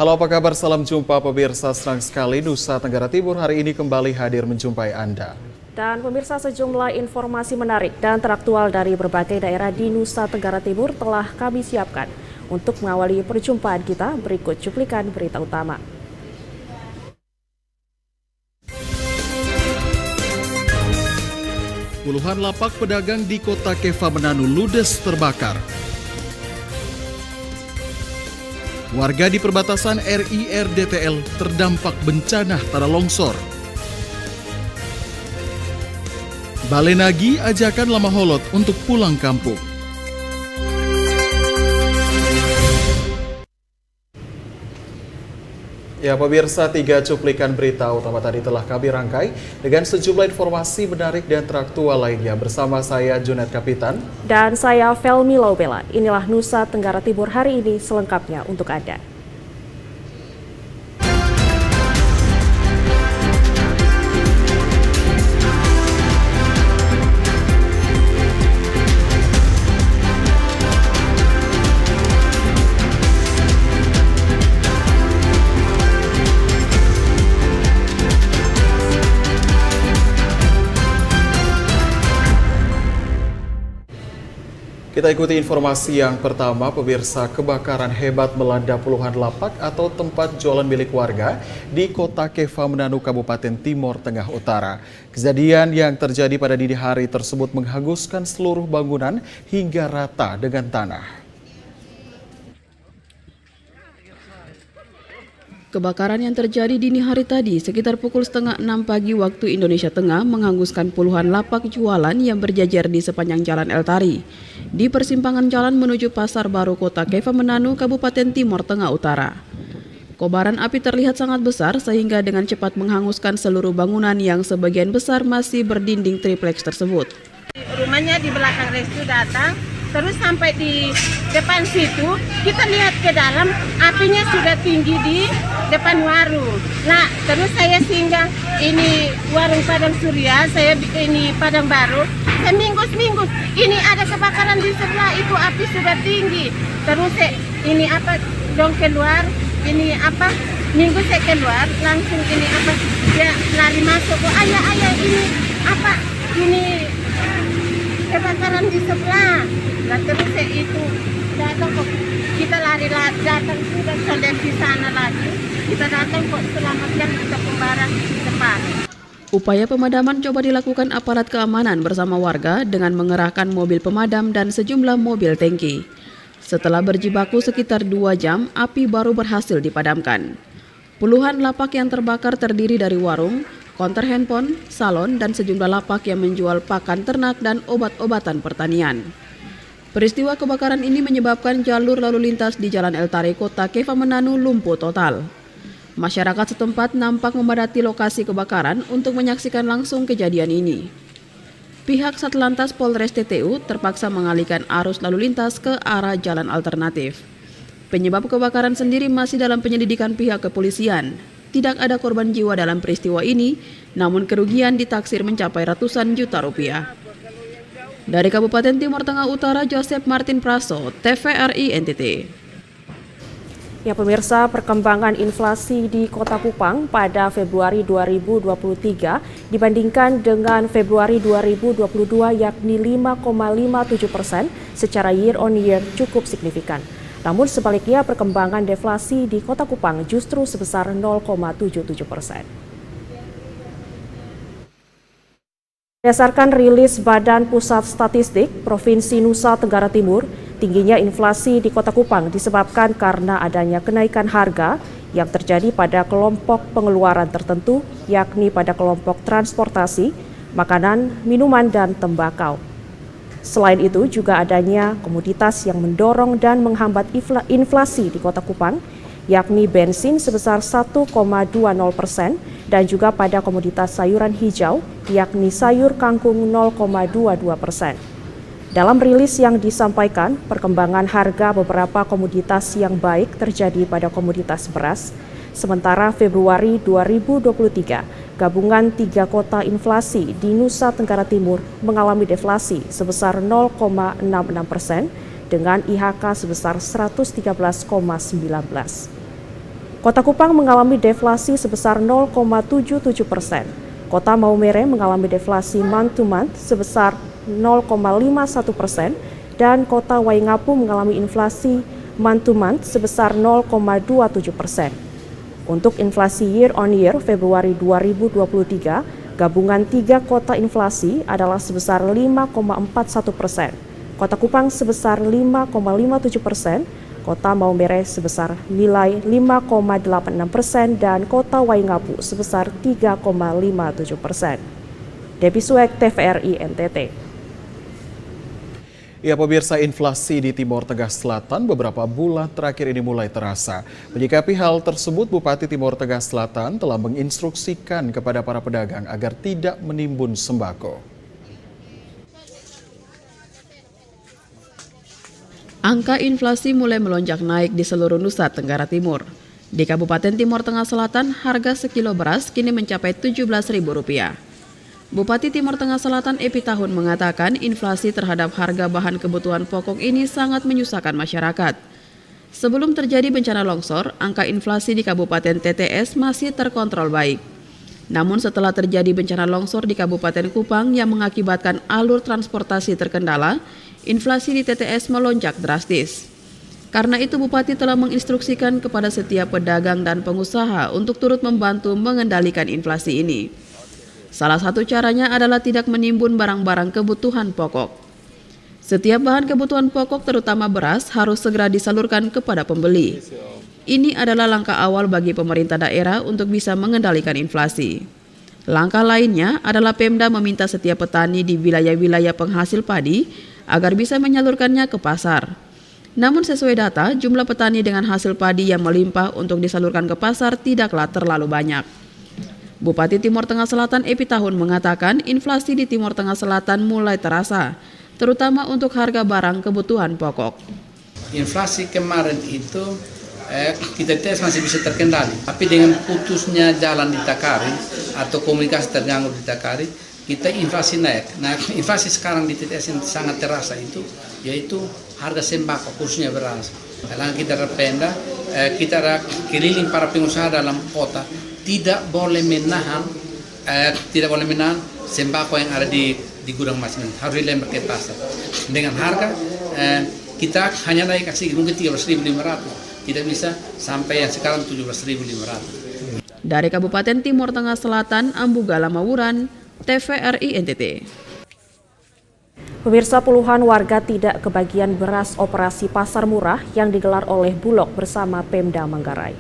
Halo, apa kabar? Salam jumpa pemirsa. Senang sekali Nusa Tenggara Timur hari ini kembali hadir menjumpai Anda. Dan pemirsa, sejumlah informasi menarik dan teraktual dari berbagai daerah di Nusa Tenggara Timur telah kami siapkan. Untuk mengawali perjumpaan kita, berikut cuplikan berita utama. Puluhan lapak pedagang di kota Keva Mananu ludes terbakar. Warga di perbatasan RI/RDTL terdampak bencana tanah longsor. Balenagi ajakan Lamaholot untuk pulang kampung. Ya pemirsa, 3 cuplikan berita utama tadi telah kami rangkai dengan sejumlah informasi menarik dan teraktual lainnya. Bersama saya Junet Kapitan. Dan saya Felmi Laubela. Inilah Nusa Tenggara Timur hari ini selengkapnya untuk Anda. Kita ikuti informasi yang pertama, pemirsa. Kebakaran hebat melanda puluhan lapak atau tempat jualan milik warga di kota Keva Mananu, Kabupaten Timor Tengah Utara. Kejadian yang terjadi pada dini hari tersebut menghanguskan seluruh bangunan hingga rata dengan tanah. Kebakaran yang terjadi dini hari tadi sekitar pukul 5:30 pagi waktu Indonesia Tengah menghanguskan puluhan lapak jualan yang berjajar di sepanjang Jalan El Tari, di persimpangan jalan menuju Pasar Baru Kota Keva Mananu, Kabupaten Timor Tengah Utara. Kobaran api terlihat sangat besar sehingga dengan cepat menghanguskan seluruh bangunan yang sebagian besar masih berdinding tripleks tersebut. Rumahnya di belakang restu datang, terus sampai di depan situ kita lihat ke dalam, apinya sudah tinggi di depan warung. Nah, terus saya singgah ini warung Padang Surya, saya ini Padang Baru. Saya minggus, ini ada kebakaran di sebelah itu, api sudah tinggi. Terus ini apa dong keluar, ini apa minggu saya keluar langsung ini apa dia lari masuk, oh ayah ini apa ini kebakaran di sebelah. Nah, terus itu datang kok, kita lari datang sudah sampai di sana lagi, kita datang kok selamatkan kita pembarang di depan. Upaya pemadaman coba dilakukan aparat keamanan bersama warga dengan mengerahkan mobil pemadam dan sejumlah mobil tangki. Setelah berjibaku sekitar 2 jam, api baru berhasil dipadamkan. Puluhan lapak yang terbakar terdiri dari warung, konter handphone, salon, dan sejumlah lapak yang menjual pakan ternak dan obat-obatan pertanian. Peristiwa kebakaran ini menyebabkan jalur lalu lintas di Jalan El Tari Kota Keva Mananu lumpuh total. Masyarakat setempat nampak memadati lokasi kebakaran untuk menyaksikan langsung kejadian ini. Pihak Satlantas Polres TTU terpaksa mengalihkan arus lalu lintas ke arah jalan alternatif. Penyebab kebakaran sendiri masih dalam penyelidikan pihak kepolisian. Tidak ada korban jiwa dalam peristiwa ini, namun kerugian ditaksir mencapai ratusan juta rupiah. Dari Kabupaten Timor Tengah Utara, Joseph Martin Praso, TVRI NTT. Ya pemirsa, perkembangan inflasi di Kota Kupang pada Februari 2023 dibandingkan dengan Februari 2022 yakni 5,57% secara year on year cukup signifikan. Namun sebaliknya perkembangan deflasi di Kota Kupang justru sebesar 0,77%. Berdasarkan rilis Badan Pusat Statistik Provinsi Nusa Tenggara Timur, tingginya inflasi di Kota Kupang disebabkan karena adanya kenaikan harga yang terjadi pada kelompok pengeluaran tertentu, yakni pada kelompok transportasi, makanan, minuman, dan tembakau. Selain itu juga adanya komoditas yang mendorong dan menghambat inflasi di Kota Kupang, yakni bensin sebesar 1,20% dan juga pada komoditas sayuran hijau, yakni sayur kangkung 0,22%. Dalam rilis yang disampaikan, perkembangan harga beberapa komoditas yang baik terjadi pada komoditas beras. Sementara Februari 2023, gabungan 3 kota inflasi di Nusa Tenggara Timur mengalami deflasi sebesar 0,66% dengan IHK sebesar 113,19. Kota Kupang mengalami deflasi sebesar 0,77%. Kota Maumere mengalami deflasi month-to-month sebesar 0,51% dan Kota Waingapu mengalami inflasi month-to-month sebesar 0,27%. Untuk inflasi year-on-year Februari 2023, gabungan 3 kota inflasi adalah sebesar 5,41%, Kota Kupang sebesar 5,57%, Kota Maumere sebesar nilai 5,86% dan Kota Waingapu sebesar 3,57%. Debbie Suek, TVRI NTT. Ya pemirsa, inflasi di Timor Tengah Selatan beberapa bulan terakhir ini mulai terasa. Menyikapi hal tersebut, Bupati Timor Tengah Selatan telah menginstruksikan kepada para pedagang agar tidak menimbun sembako. Angka inflasi mulai melonjak naik di seluruh Nusa Tenggara Timur. Di Kabupaten Timor Tengah Selatan, harga sekilo beras kini mencapai Rp17.000. Bupati Timor Tengah Selatan Epi Tahun mengatakan inflasi terhadap harga bahan kebutuhan pokok ini sangat menyusahkan masyarakat. Sebelum terjadi bencana longsor, angka inflasi di Kabupaten TTS masih terkontrol baik. Namun setelah terjadi bencana longsor di Kabupaten Kupang yang mengakibatkan alur transportasi terkendala, inflasi di TTS melonjak drastis. Karena itu Bupati telah menginstruksikan kepada setiap pedagang dan pengusaha untuk turut membantu mengendalikan inflasi ini. Salah satu caranya adalah tidak menimbun barang-barang kebutuhan pokok. Setiap bahan kebutuhan pokok terutama beras harus segera disalurkan kepada pembeli. Ini adalah langkah awal bagi pemerintah daerah untuk bisa mengendalikan inflasi. Langkah lainnya adalah Pemda meminta setiap petani di wilayah-wilayah penghasil padi agar bisa menyalurkannya ke pasar. Namun sesuai data, jumlah petani dengan hasil padi yang melimpah untuk disalurkan ke pasar tidaklah terlalu banyak. Bupati Timor Tengah Selatan Epi Tahun mengatakan inflasi di Timor Tengah Selatan mulai terasa, terutama untuk harga barang kebutuhan pokok. Inflasi kemarin itu kita tes masih bisa terkendali, tapi dengan putusnya jalan di Takari atau komunikasi terganggu di Takari, kita inflasi naik. Nah, inflasi sekarang di TTS yang sangat terasa itu, yaitu harga sembako, khususnya beras. Dalam kita Pemda, kita keliling para pengusaha dalam kota, tidak boleh menahan sembako yang ada di gudang masing-masing, harus dilempar ke pasar. Dengan harga kita hanya naik kasih mungkin 13.500, tidak bisa sampai yang sekarang 17.500. Dari Kabupaten Timor Tengah Selatan, Ambugala Mawuran, TVRI NTT. Pemirsa, puluhan warga tidak kebagian beras operasi pasar murah yang digelar oleh Bulog bersama Pemda Manggarai.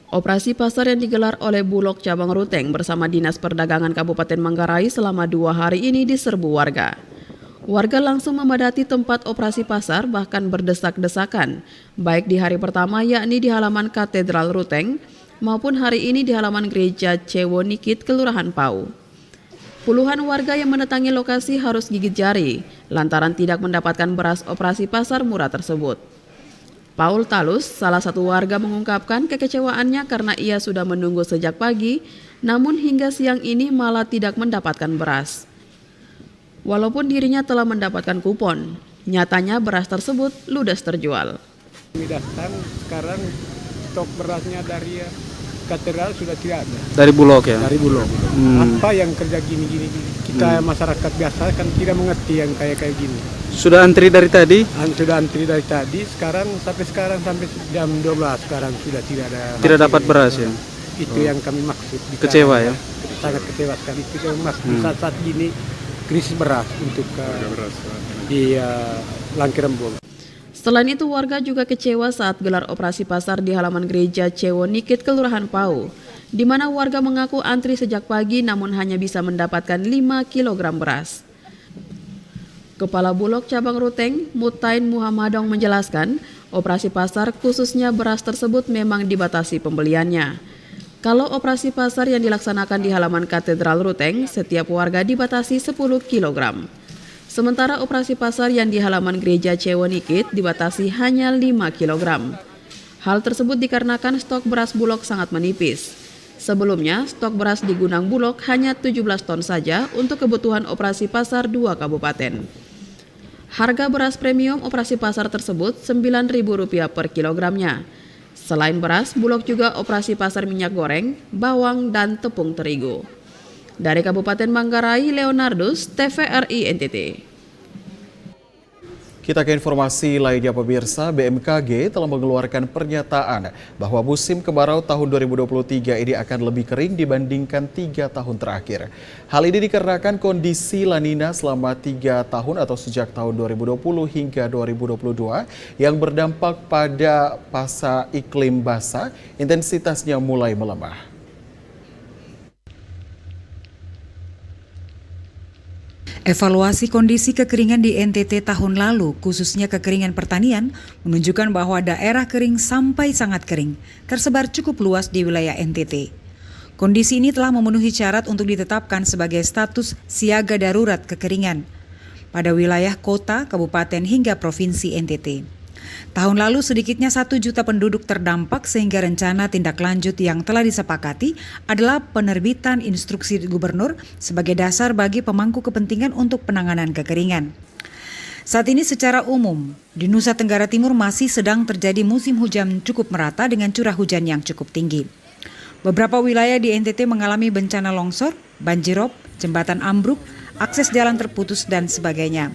Operasi pasar yang digelar oleh Bulog Cabang Ruteng bersama Dinas Perdagangan Kabupaten Manggarai selama 2 hari ini diserbu warga. Warga langsung memadati tempat operasi pasar bahkan berdesak-desakan, baik di hari pertama yakni di halaman Katedral Ruteng maupun hari ini di halaman Gereja Cewonikit, Kelurahan Pau. Puluhan warga yang mendatangi lokasi harus gigit jari lantaran tidak mendapatkan beras operasi pasar murah tersebut. Paul Talus, salah satu warga, mengungkapkan kekecewaannya karena ia sudah menunggu sejak pagi, namun hingga siang ini malah tidak mendapatkan beras. Walaupun dirinya telah mendapatkan kupon, nyatanya beras tersebut ludes terjual. Kami datang, sekarang stok berasnya dari katedral sudah tidak ada. Dari Bulog ya? Dari Bulog. Apa yang kerja gini-gini? Kita masyarakat biasa kan tidak mengerti yang kayak gini. Sudah antri dari tadi? Sudah antri dari tadi, sampai jam 12 sekarang sudah tidak ada. Tidak dapat beras ya? Itu yang kami maksud. Kecewa ya? Sangat kecewa sekali. Itu yang maksud saat ini krisis beras untuk di Langkirembung. Selain itu, warga juga kecewa saat gelar operasi pasar di halaman Gereja Cewonikit, Kelurahan Pau, di mana warga mengaku antri sejak pagi namun hanya bisa mendapatkan 5 kg beras. Kepala Bulog Cabang Ruteng, Mutain Muhammadong menjelaskan, operasi pasar khususnya beras tersebut memang dibatasi pembeliannya. Kalau operasi pasar yang dilaksanakan di halaman Katedral Ruteng, setiap warga dibatasi 10 kg. Sementara operasi pasar yang di halaman Gereja Cewonikit dibatasi hanya 5 kg. Hal tersebut dikarenakan stok beras Bulog sangat menipis. Sebelumnya, stok beras di gudang Bulog hanya 17 ton saja untuk kebutuhan operasi pasar 2 kabupaten. Harga beras premium operasi pasar tersebut Rp9.000 per kilogramnya. Selain beras, Bulog juga operasi pasar minyak goreng, bawang, dan tepung terigu. Dari Kabupaten Manggarai, Leonardus, TVRI NTT. Kita ke informasi lainnya pemirsa, BMKG telah mengeluarkan pernyataan bahwa musim kemarau tahun 2023 ini akan lebih kering dibandingkan 3 tahun terakhir. Hal ini dikarenakan kondisi La Nina selama 3 tahun atau sejak tahun 2020 hingga 2022 yang berdampak pada fase iklim basah, intensitasnya mulai melemah. Evaluasi kondisi kekeringan di NTT tahun lalu, khususnya kekeringan pertanian, menunjukkan bahwa daerah kering sampai sangat kering, tersebar cukup luas di wilayah NTT. Kondisi ini telah memenuhi syarat untuk ditetapkan sebagai status siaga darurat kekeringan pada wilayah kota, kabupaten, hingga provinsi NTT. Tahun lalu sedikitnya 1 juta penduduk terdampak sehingga rencana tindak lanjut yang telah disepakati adalah penerbitan instruksi gubernur sebagai dasar bagi pemangku kepentingan untuk penanganan kekeringan. Saat ini secara umum, di Nusa Tenggara Timur masih sedang terjadi musim hujan cukup merata dengan curah hujan yang cukup tinggi. Beberapa wilayah di NTT mengalami bencana longsor, banjirop, jembatan ambruk, akses jalan terputus, dan sebagainya.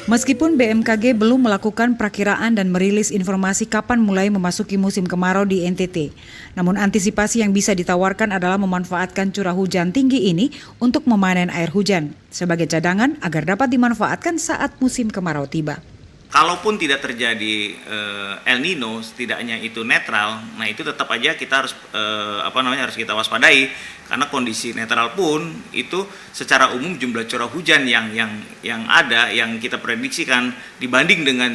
Meskipun BMKG belum melakukan perakiraan dan merilis informasi kapan mulai memasuki musim kemarau di NTT, namun antisipasi yang bisa ditawarkan adalah memanfaatkan curah hujan tinggi ini untuk memanen air hujan sebagai cadangan agar dapat dimanfaatkan saat musim kemarau tiba. Kalaupun tidak terjadi El Nino, setidaknya itu netral, nah itu tetap aja kita harus harus kita waspadai karena kondisi netral pun itu secara umum jumlah curah hujan yang ada yang kita prediksikan dibanding dengan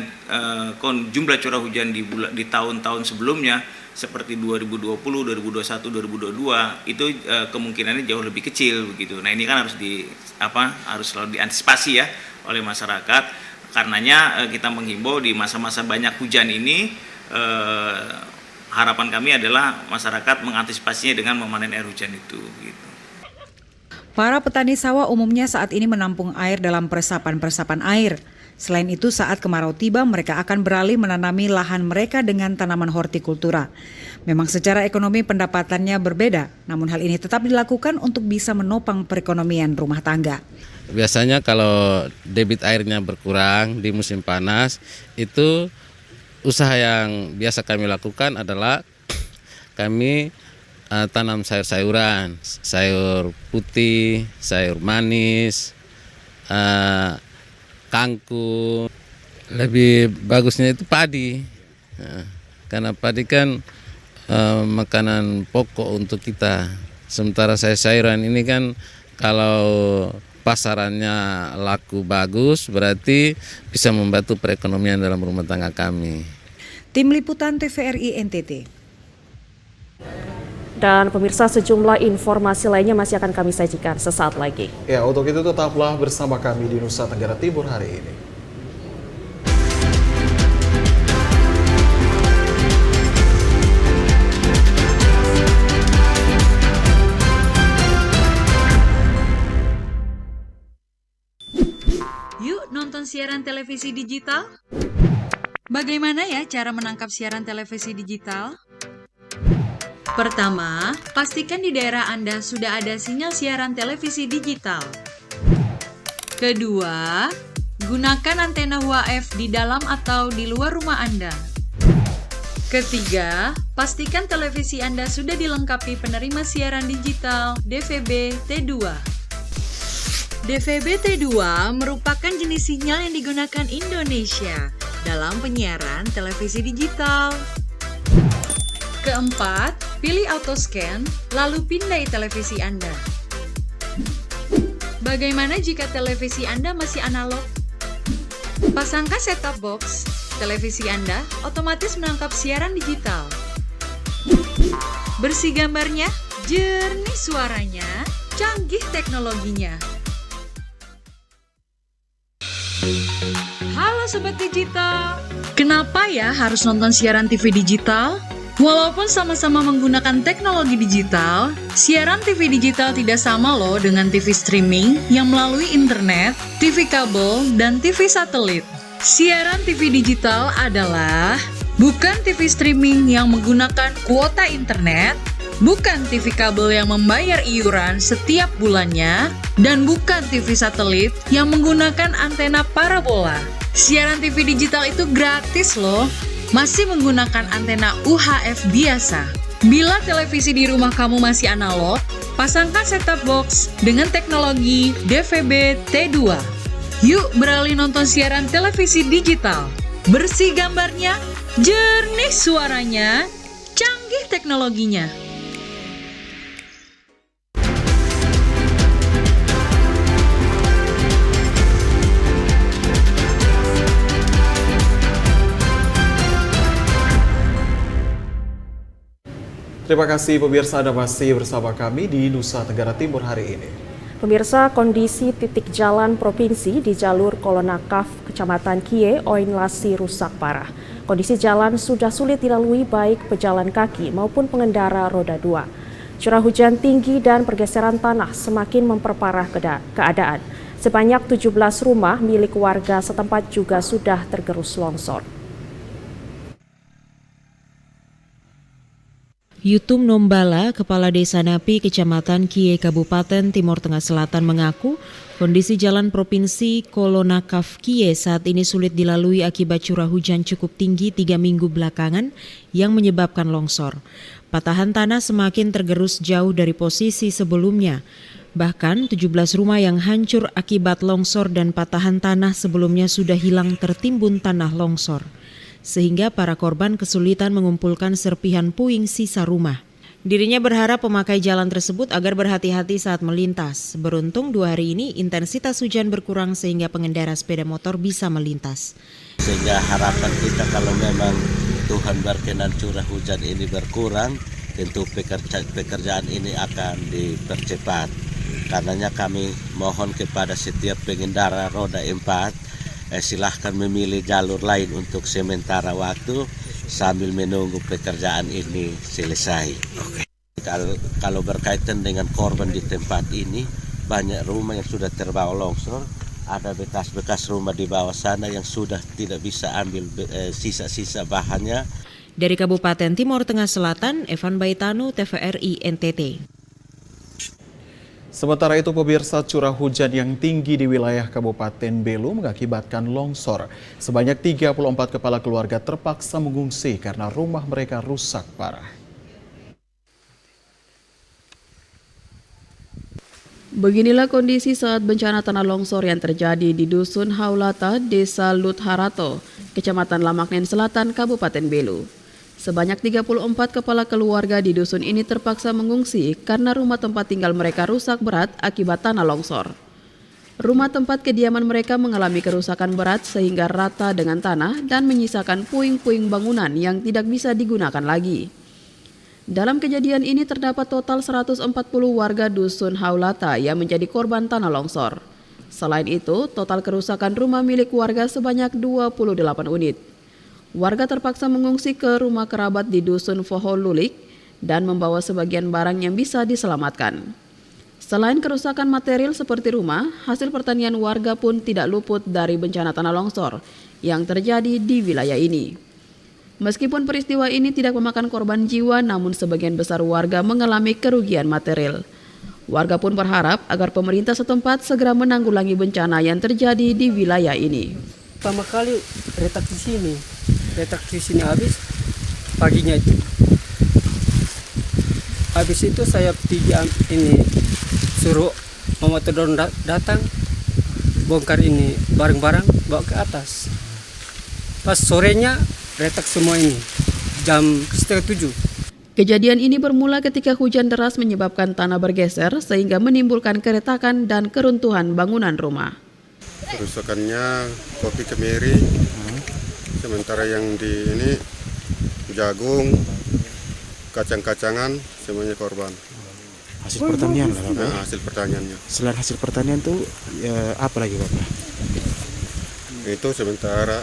jumlah curah hujan di tahun-tahun sebelumnya seperti 2020, 2021, 2022 itu kemungkinannya jauh lebih kecil begitu. Nah ini kan harus selalu diantisipasi ya oleh masyarakat. Karenanya kita menghimbau di masa-masa banyak hujan ini harapan kami adalah masyarakat mengantisipasinya dengan memanen air hujan itu. Gitu. Para petani sawah umumnya saat ini menampung air dalam peresapan air. Selain itu saat kemarau tiba mereka akan beralih menanami lahan mereka dengan tanaman hortikultura. Memang secara ekonomi pendapatannya berbeda, namun hal ini tetap dilakukan untuk bisa menopang perekonomian rumah tangga. Biasanya kalau debit airnya berkurang di musim panas, itu usaha yang biasa kami lakukan adalah kami tanam sayur-sayuran, sayur putih, sayur manis, kangkung. Lebih bagusnya itu padi, karena padi kan makanan pokok untuk kita. Sementara sayur-sayuran ini kan kalau pasarannya laku bagus, berarti bisa membantu perekonomian dalam rumah tangga kami. Tim Liputan TVRI NTT. Dan pemirsa, sejumlah informasi lainnya masih akan kami sajikan sesaat lagi. Ya, untuk itu tetaplah bersama kami di Nusa Tenggara Timur hari ini. Yuk nonton siaran televisi digital? Bagaimana ya cara menangkap siaran televisi digital? Pertama, pastikan di daerah Anda sudah ada sinyal siaran televisi digital. Kedua, gunakan antena UHF di dalam atau di luar rumah Anda. Ketiga, pastikan televisi Anda sudah dilengkapi penerima siaran digital DVB T2. DVB T2 merupakan jenis sinyal yang digunakan Indonesia dalam penyiaran televisi digital. Keempat, pilih auto scan, lalu pindai televisi Anda. Bagaimana jika televisi Anda masih analog? Pasangkan set-top box, televisi Anda otomatis menangkap siaran digital. Bersih gambarnya, jernih suaranya, canggih teknologinya. Halo Sobat Digital, kenapa ya harus nonton siaran TV digital? Walaupun sama-sama menggunakan teknologi digital, siaran TV digital tidak sama loh dengan TV streaming yang melalui internet, TV kabel, dan TV satelit. Siaran TV digital adalah bukan TV streaming yang menggunakan kuota internet, bukan TV kabel yang membayar iuran setiap bulannya, dan bukan TV satelit yang menggunakan antena parabola. Siaran TV digital itu gratis loh. Masih menggunakan antena UHF biasa. Bila televisi di rumah kamu masih analog, pasangkan set-top box dengan teknologi DVB T2. Yuk beralih nonton siaran televisi digital. Bersih gambarnya, jernih suaranya, canggih teknologinya. Terima kasih pemirsa, Anda masih bersama kami di Nusa Tenggara Timur hari ini. Pemirsa, kondisi titik jalan provinsi di jalur Kolonakaf, Kecamatan Kie, Oinlasi rusak parah. Kondisi jalan sudah sulit dilalui baik pejalan kaki maupun pengendara roda 2. Curah hujan tinggi dan pergeseran tanah semakin memperparah keadaan. Sebanyak 17 rumah milik warga setempat juga sudah tergerus longsor. Yutum Nombala, Kepala Desa Napi, Kecamatan Kie, Kabupaten Timur Tengah Selatan mengaku kondisi jalan provinsi Kolonakaf Kie saat ini sulit dilalui akibat curah hujan cukup tinggi 3 minggu belakangan yang menyebabkan longsor. Patahan tanah semakin tergerus jauh dari posisi sebelumnya. Bahkan 17 rumah yang hancur akibat longsor dan patahan tanah sebelumnya sudah hilang tertimbun tanah longsor, sehingga para korban kesulitan mengumpulkan serpihan puing sisa rumah. Dirinya berharap pemakai jalan tersebut agar berhati-hati saat melintas. Beruntung 2 hari ini intensitas hujan berkurang sehingga pengendara sepeda motor bisa melintas. Sehingga harapan kita kalau memang Tuhan berkenan curah hujan ini berkurang, tentu pekerjaan ini akan dipercepat. Karenanya kami mohon kepada setiap pengendara roda 4, silahkan memilih jalur lain untuk sementara waktu sambil menunggu pekerjaan ini selesai. Kalau berkaitan dengan korban di tempat ini, banyak rumah yang sudah terbawa longsor, ada bekas-bekas rumah di bawah sana yang sudah tidak bisa ambil sisa-sisa bahannya. Dari Kabupaten Timur Tengah Selatan, Evan Baitanu, TVRI NTT. Sementara itu pemirsa, curah hujan yang tinggi di wilayah Kabupaten Belu mengakibatkan longsor. Sebanyak 34 kepala keluarga terpaksa mengungsi karena rumah mereka rusak parah. Beginilah kondisi saat bencana tanah longsor yang terjadi di Dusun Haulata, Desa Lutharato, Kecamatan Lamaknen Selatan, Kabupaten Belu. Sebanyak 34 kepala keluarga di dusun ini terpaksa mengungsi karena rumah tempat tinggal mereka rusak berat akibat tanah longsor. Rumah tempat kediaman mereka mengalami kerusakan berat sehingga rata dengan tanah dan menyisakan puing-puing bangunan yang tidak bisa digunakan lagi. Dalam kejadian ini terdapat total 140 warga dusun Haulata yang menjadi korban tanah longsor. Selain itu, total kerusakan rumah milik warga sebanyak 28 unit. Warga terpaksa mengungsi ke rumah kerabat di Dusun Foho Lulik dan membawa sebagian barang yang bisa diselamatkan. Selain kerusakan material seperti rumah, hasil pertanian warga pun tidak luput dari bencana tanah longsor yang terjadi di wilayah ini. Meskipun peristiwa ini tidak memakan korban jiwa, namun sebagian besar warga mengalami kerugian material. Warga pun berharap agar pemerintah setempat segera menanggulangi bencana yang terjadi di wilayah ini. Pertama kali retak di sini habis paginya itu. Habis itu saya ini suruh Mama Todon datang bongkar ini barang-barang bawa ke atas. Pas sorenya retak semua ini jam 6:30. Kejadian ini bermula ketika hujan deras menyebabkan tanah bergeser sehingga menimbulkan keretakan dan keruntuhan bangunan rumah. Kerusakannya kopi kemiri, sementara yang di ini jagung, kacang-kacangan, semuanya korban. Hasil pertanian lah Bapak? Nah, hasil pertaniannya. Selain hasil pertanian tuh apa lagi Bapak? Itu sementara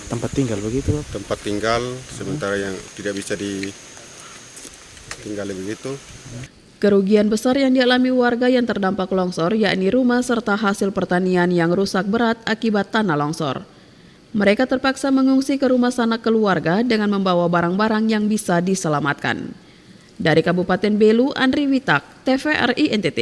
tempat tinggal begitu? Tempat tinggal sementara yang tidak bisa ditinggali begitu. Kerugian besar yang dialami warga yang terdampak longsor yakni rumah serta hasil pertanian yang rusak berat akibat tanah longsor. Mereka terpaksa mengungsi ke rumah sanak keluarga dengan membawa barang-barang yang bisa diselamatkan. Dari Kabupaten Belu, Andri Witak, TVRI NTT.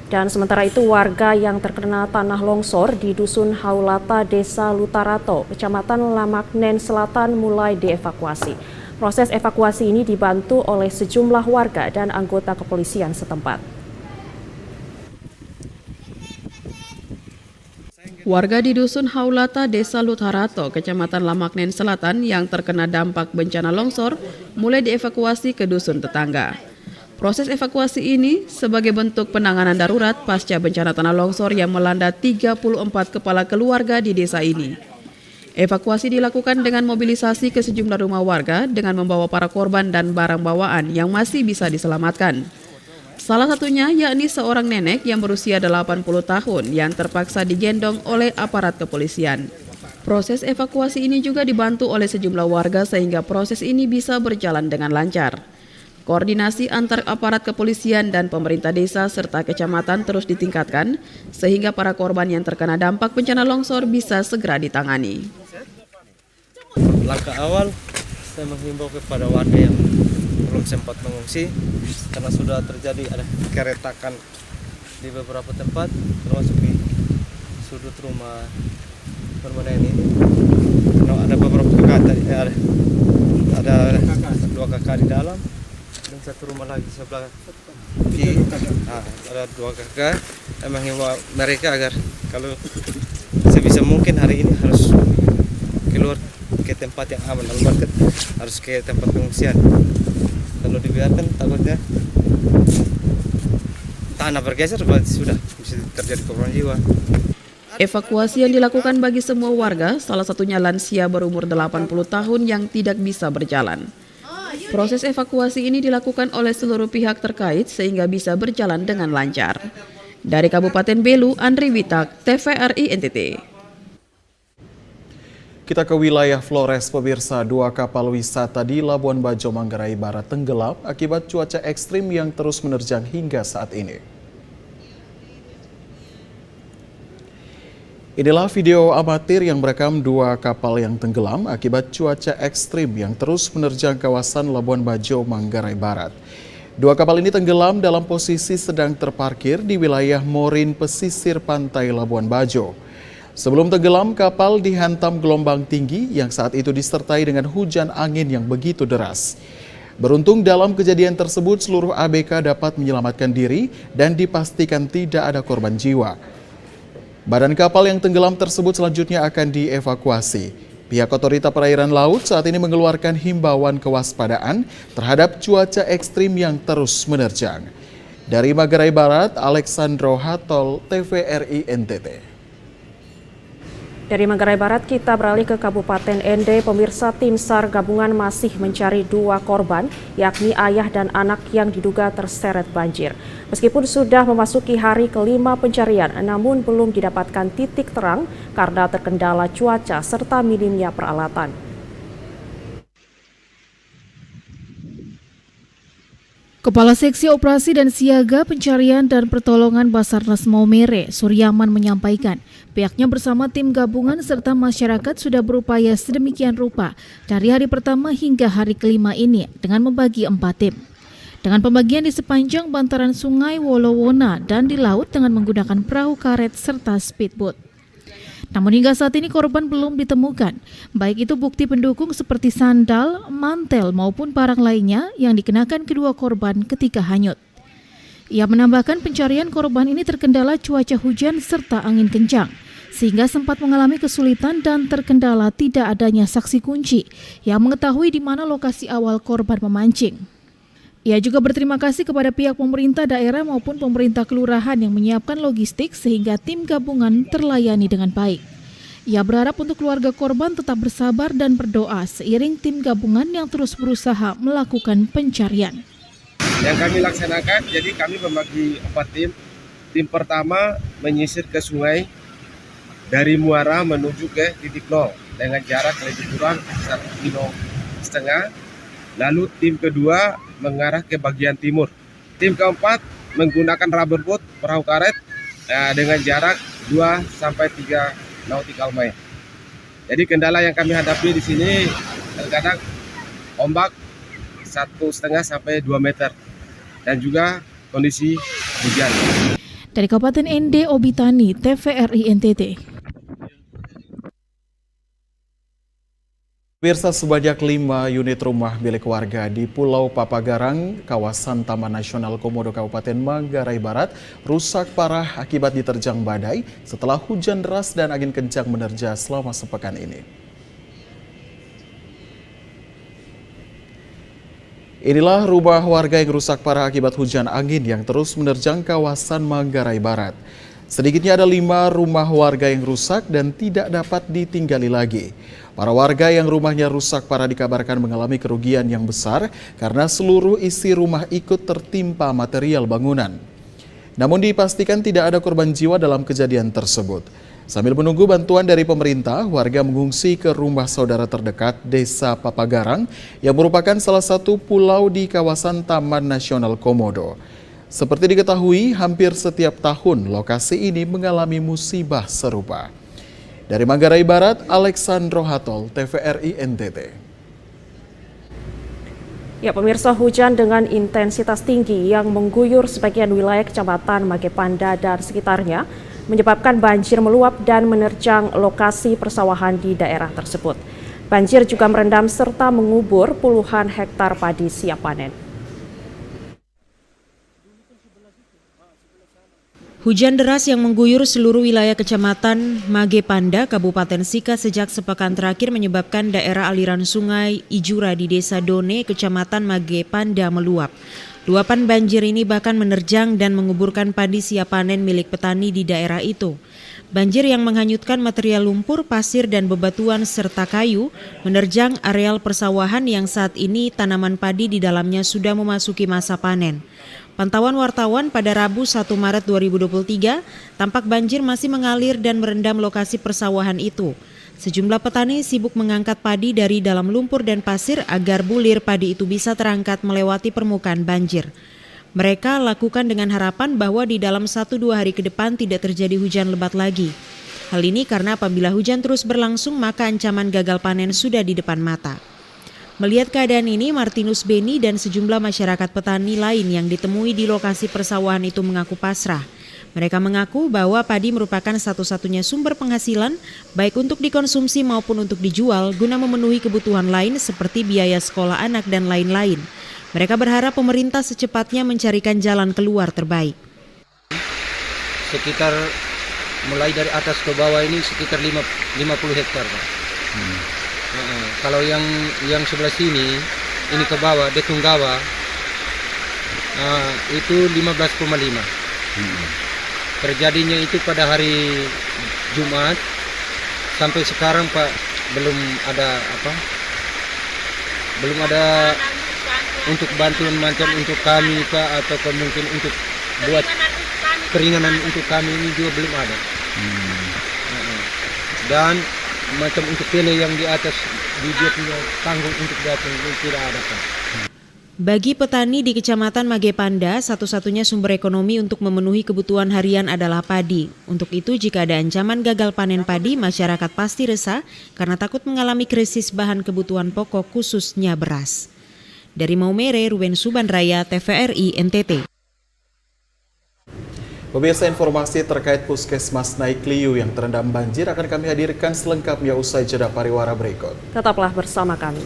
Dan sementara itu warga yang terkena tanah longsor di Dusun Haulata, Desa Lutarato, Kecamatan Lamaknen Selatan mulai dievakuasi. Proses evakuasi ini dibantu oleh sejumlah warga dan anggota kepolisian setempat. Warga di Dusun Haulata, Desa Lutarato, Kecamatan Lamaknen Selatan yang terkena dampak bencana longsor mulai dievakuasi ke dusun tetangga. Proses evakuasi ini sebagai bentuk penanganan darurat pasca bencana tanah longsor yang melanda 34 kepala keluarga di desa ini. Evakuasi dilakukan dengan mobilisasi ke sejumlah rumah warga dengan membawa para korban dan barang bawaan yang masih bisa diselamatkan. Salah satunya yakni seorang nenek yang berusia 80 tahun yang terpaksa digendong oleh aparat kepolisian. Proses evakuasi ini juga dibantu oleh sejumlah warga sehingga proses ini bisa berjalan dengan lancar. Koordinasi antar aparat kepolisian dan pemerintah desa serta kecamatan terus ditingkatkan sehingga para korban yang terkena dampak bencana longsor bisa segera ditangani. Langkah awal saya menghimbau kepada warga yang belum sempat mengungsi karena sudah terjadi ada keretakan di beberapa tempat termasuk di sudut rumah permanen ini. Karena ada beberapa kakak tadi ada 2 kakak di dalam dan 1 rumah lagi sebelah kiri. Ada 2 kakak. Saya menghimbau mereka agar kalau sebisa mungkin hari ini harus keluar ke tempat yang aman, harus ke tempat pengungsian. Kalau dibiarkan takutnya tanah bergeser sudah bisa terjadi korban jiwa. Evakuasi yang dilakukan bagi semua warga, salah satunya lansia berumur 80 tahun yang tidak bisa berjalan. Proses evakuasi ini dilakukan oleh seluruh pihak terkait sehingga bisa berjalan dengan lancar. Dari Kabupaten Belu, Andri Witak, TVRI NTT. Kita ke wilayah Flores, pemirsa. 2 kapal wisata di Labuan Bajo, Manggarai Barat tenggelam akibat cuaca ekstrim yang terus menerjang hingga saat ini. Inilah video amatir yang merekam 2 kapal yang tenggelam akibat cuaca ekstrim yang terus menerjang kawasan Labuan Bajo, Manggarai Barat. 2 kapal ini tenggelam dalam posisi sedang terparkir di wilayah Morin, pesisir pantai Labuan Bajo. Sebelum tenggelam, kapal dihantam gelombang tinggi yang saat itu disertai dengan hujan angin yang begitu deras. Beruntung dalam kejadian tersebut seluruh ABK dapat menyelamatkan diri dan dipastikan tidak ada korban jiwa. Badan kapal yang tenggelam tersebut selanjutnya akan dievakuasi. Pihak Otorita Perairan Laut saat ini mengeluarkan himbauan kewaspadaan terhadap cuaca ekstrim yang terus menerjang. Dari Manggarai Barat, Alexandro Hatol, TVRI NTT. Dari Manggarai Barat kita beralih ke Kabupaten Ende. Pemirsa, tim SAR gabungan masih mencari 2 korban, yakni ayah dan anak yang diduga terseret banjir. Meskipun sudah memasuki hari ke-5 pencarian, namun belum didapatkan titik terang karena terkendala cuaca serta minimnya peralatan. Kepala Seksi Operasi dan Siaga Pencarian dan Pertolongan Basarnas Maumere, Suryaman menyampaikan, pihaknya bersama tim gabungan serta masyarakat sudah berupaya sedemikian rupa dari hari pertama hingga hari ke-5 ini dengan membagi 4 tim. Dengan pembagian di sepanjang bantaran Sungai Wolowona dan di laut dengan menggunakan perahu karet serta speedboat. Namun hingga saat ini korban belum ditemukan, baik itu bukti pendukung seperti sandal, mantel maupun barang lainnya yang dikenakan kedua korban ketika hanyut. Ia menambahkan pencarian korban ini terkendala cuaca hujan serta angin kencang, sehingga sempat mengalami kesulitan dan terkendala tidak adanya saksi kunci yang mengetahui di mana lokasi awal korban memancing. Ia juga berterima kasih kepada pihak pemerintah daerah maupun pemerintah kelurahan yang menyiapkan logistik sehingga tim gabungan terlayani dengan baik. Ia berharap untuk keluarga korban tetap bersabar dan berdoa seiring tim gabungan yang terus berusaha melakukan pencarian. Yang kami laksanakan, jadi kami membagi 4 tim. Tim pertama menyisir ke sungai dari muara menuju ke titik nol dengan jarak lebih kurang 1,5 km. Lalu tim kedua mengarah ke bagian timur. Tim keempat menggunakan rubber boat perahu karet dengan jarak 2-3 nautical mile. Jadi kendala yang kami hadapi di sini terkadang ombak 1,5 sampai 2 meter dan juga kondisi hujan. Dari Kabupaten ND Obitani, TVRI NTT. Pemirsa, sebanyak 5 unit rumah milik warga di Pulau Papagarang, kawasan Taman Nasional Komodo Kabupaten Manggarai Barat, rusak parah akibat diterjang badai setelah hujan deras dan angin kencang menerjang selama sepekan ini. Inilah rumah warga yang rusak parah akibat hujan angin yang terus menerjang kawasan Manggarai Barat. Sedikitnya ada 5 rumah warga yang rusak dan tidak dapat ditinggali lagi. Para warga yang rumahnya rusak parah dikabarkan mengalami kerugian yang besar karena seluruh isi rumah ikut tertimpa material bangunan. Namun dipastikan tidak ada korban jiwa dalam kejadian tersebut. Sambil menunggu bantuan dari pemerintah, warga mengungsi ke rumah saudara terdekat Desa Papagarang yang merupakan salah satu pulau di kawasan Taman Nasional Komodo. Seperti diketahui, hampir setiap tahun lokasi ini mengalami musibah serupa. Dari Manggarai Barat, Alexandro Hatol, TVRI NTT. Ya, pemirsa, hujan dengan intensitas tinggi yang mengguyur sebagian wilayah Kecamatan Magepanda dan sekitarnya menyebabkan banjir meluap dan menerjang lokasi persawahan di daerah tersebut. Banjir juga merendam serta mengubur puluhan hektar padi siap panen. Hujan deras yang mengguyur seluruh wilayah Kecamatan Magepanda, Kabupaten Sika sejak sepekan terakhir menyebabkan daerah aliran sungai Ijura di Desa Done, Kecamatan Magepanda meluap. Luapan banjir ini bahkan menerjang dan menguburkan padi siap panen milik petani di daerah itu. Banjir yang menghanyutkan material lumpur, pasir, dan bebatuan serta kayu menerjang areal persawahan yang saat ini tanaman padi di dalamnya sudah memasuki masa panen. Pantauan wartawan pada Rabu 1 Maret 2023, tampak banjir masih mengalir dan merendam lokasi persawahan itu. Sejumlah petani sibuk mengangkat padi dari dalam lumpur dan pasir agar bulir padi itu bisa terangkat melewati permukaan banjir. Mereka lakukan dengan harapan bahwa di dalam 1-2 hari ke depan tidak terjadi hujan lebat lagi. Hal ini karena apabila hujan terus berlangsung maka ancaman gagal panen sudah di depan mata. Melihat keadaan ini, Martinus Beni dan sejumlah masyarakat petani lain yang ditemui di lokasi persawahan itu mengaku pasrah. Mereka mengaku bahwa padi merupakan satu-satunya sumber penghasilan, baik untuk dikonsumsi maupun untuk dijual, guna memenuhi kebutuhan lain seperti biaya sekolah anak dan lain-lain. Mereka berharap pemerintah secepatnya mencarikan jalan keluar terbaik. Sekitar mulai dari atas ke bawah ini sekitar 50 hektar, Pak. Kalau yang sebelah sini, ini ke bawah, Detunggawa, itu 15,5. Terjadinya itu pada hari Jumat, sampai sekarang Pak belum ada untuk bantuan macam untuk kami Pak, atau mungkin untuk buat keringanan untuk kami ini juga belum ada. Dan macam untuk tele yang di atas dia punya tanggung untuk datang tidak ada Pak. Bagi petani di Kecamatan Magepanda, satu-satunya sumber ekonomi untuk memenuhi kebutuhan harian adalah padi. Untuk itu, jika ada ancaman gagal panen padi, masyarakat pasti resah karena takut mengalami krisis bahan kebutuhan pokok khususnya beras. Dari Maumere, Ruben Subanraya, TVRI NTT. Pemirsa, informasi terkait Puskesmas Naikliu yang terendam banjir akan kami hadirkan selengkapnya usai jeda pariwara berikut. Tetaplah bersama kami.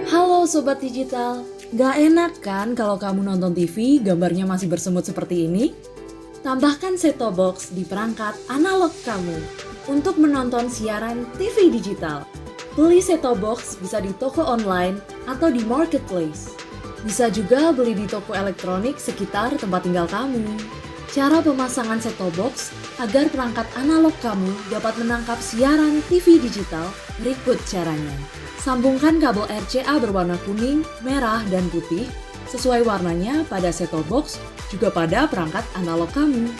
Halo Sobat Digital, gak enak kan kalau kamu nonton TV gambarnya masih bersemut seperti ini? Tambahkan set-top box di perangkat analog kamu untuk menonton siaran TV digital. Beli set-top box bisa di toko online atau di marketplace. Bisa juga beli di toko elektronik sekitar tempat tinggal kamu. Cara pemasangan set-top box agar perangkat analog kamu dapat menangkap siaran TV digital berikut caranya. Sambungkan kabel RCA berwarna kuning, merah, dan putih sesuai warnanya pada set-top box juga pada perangkat analog kamu.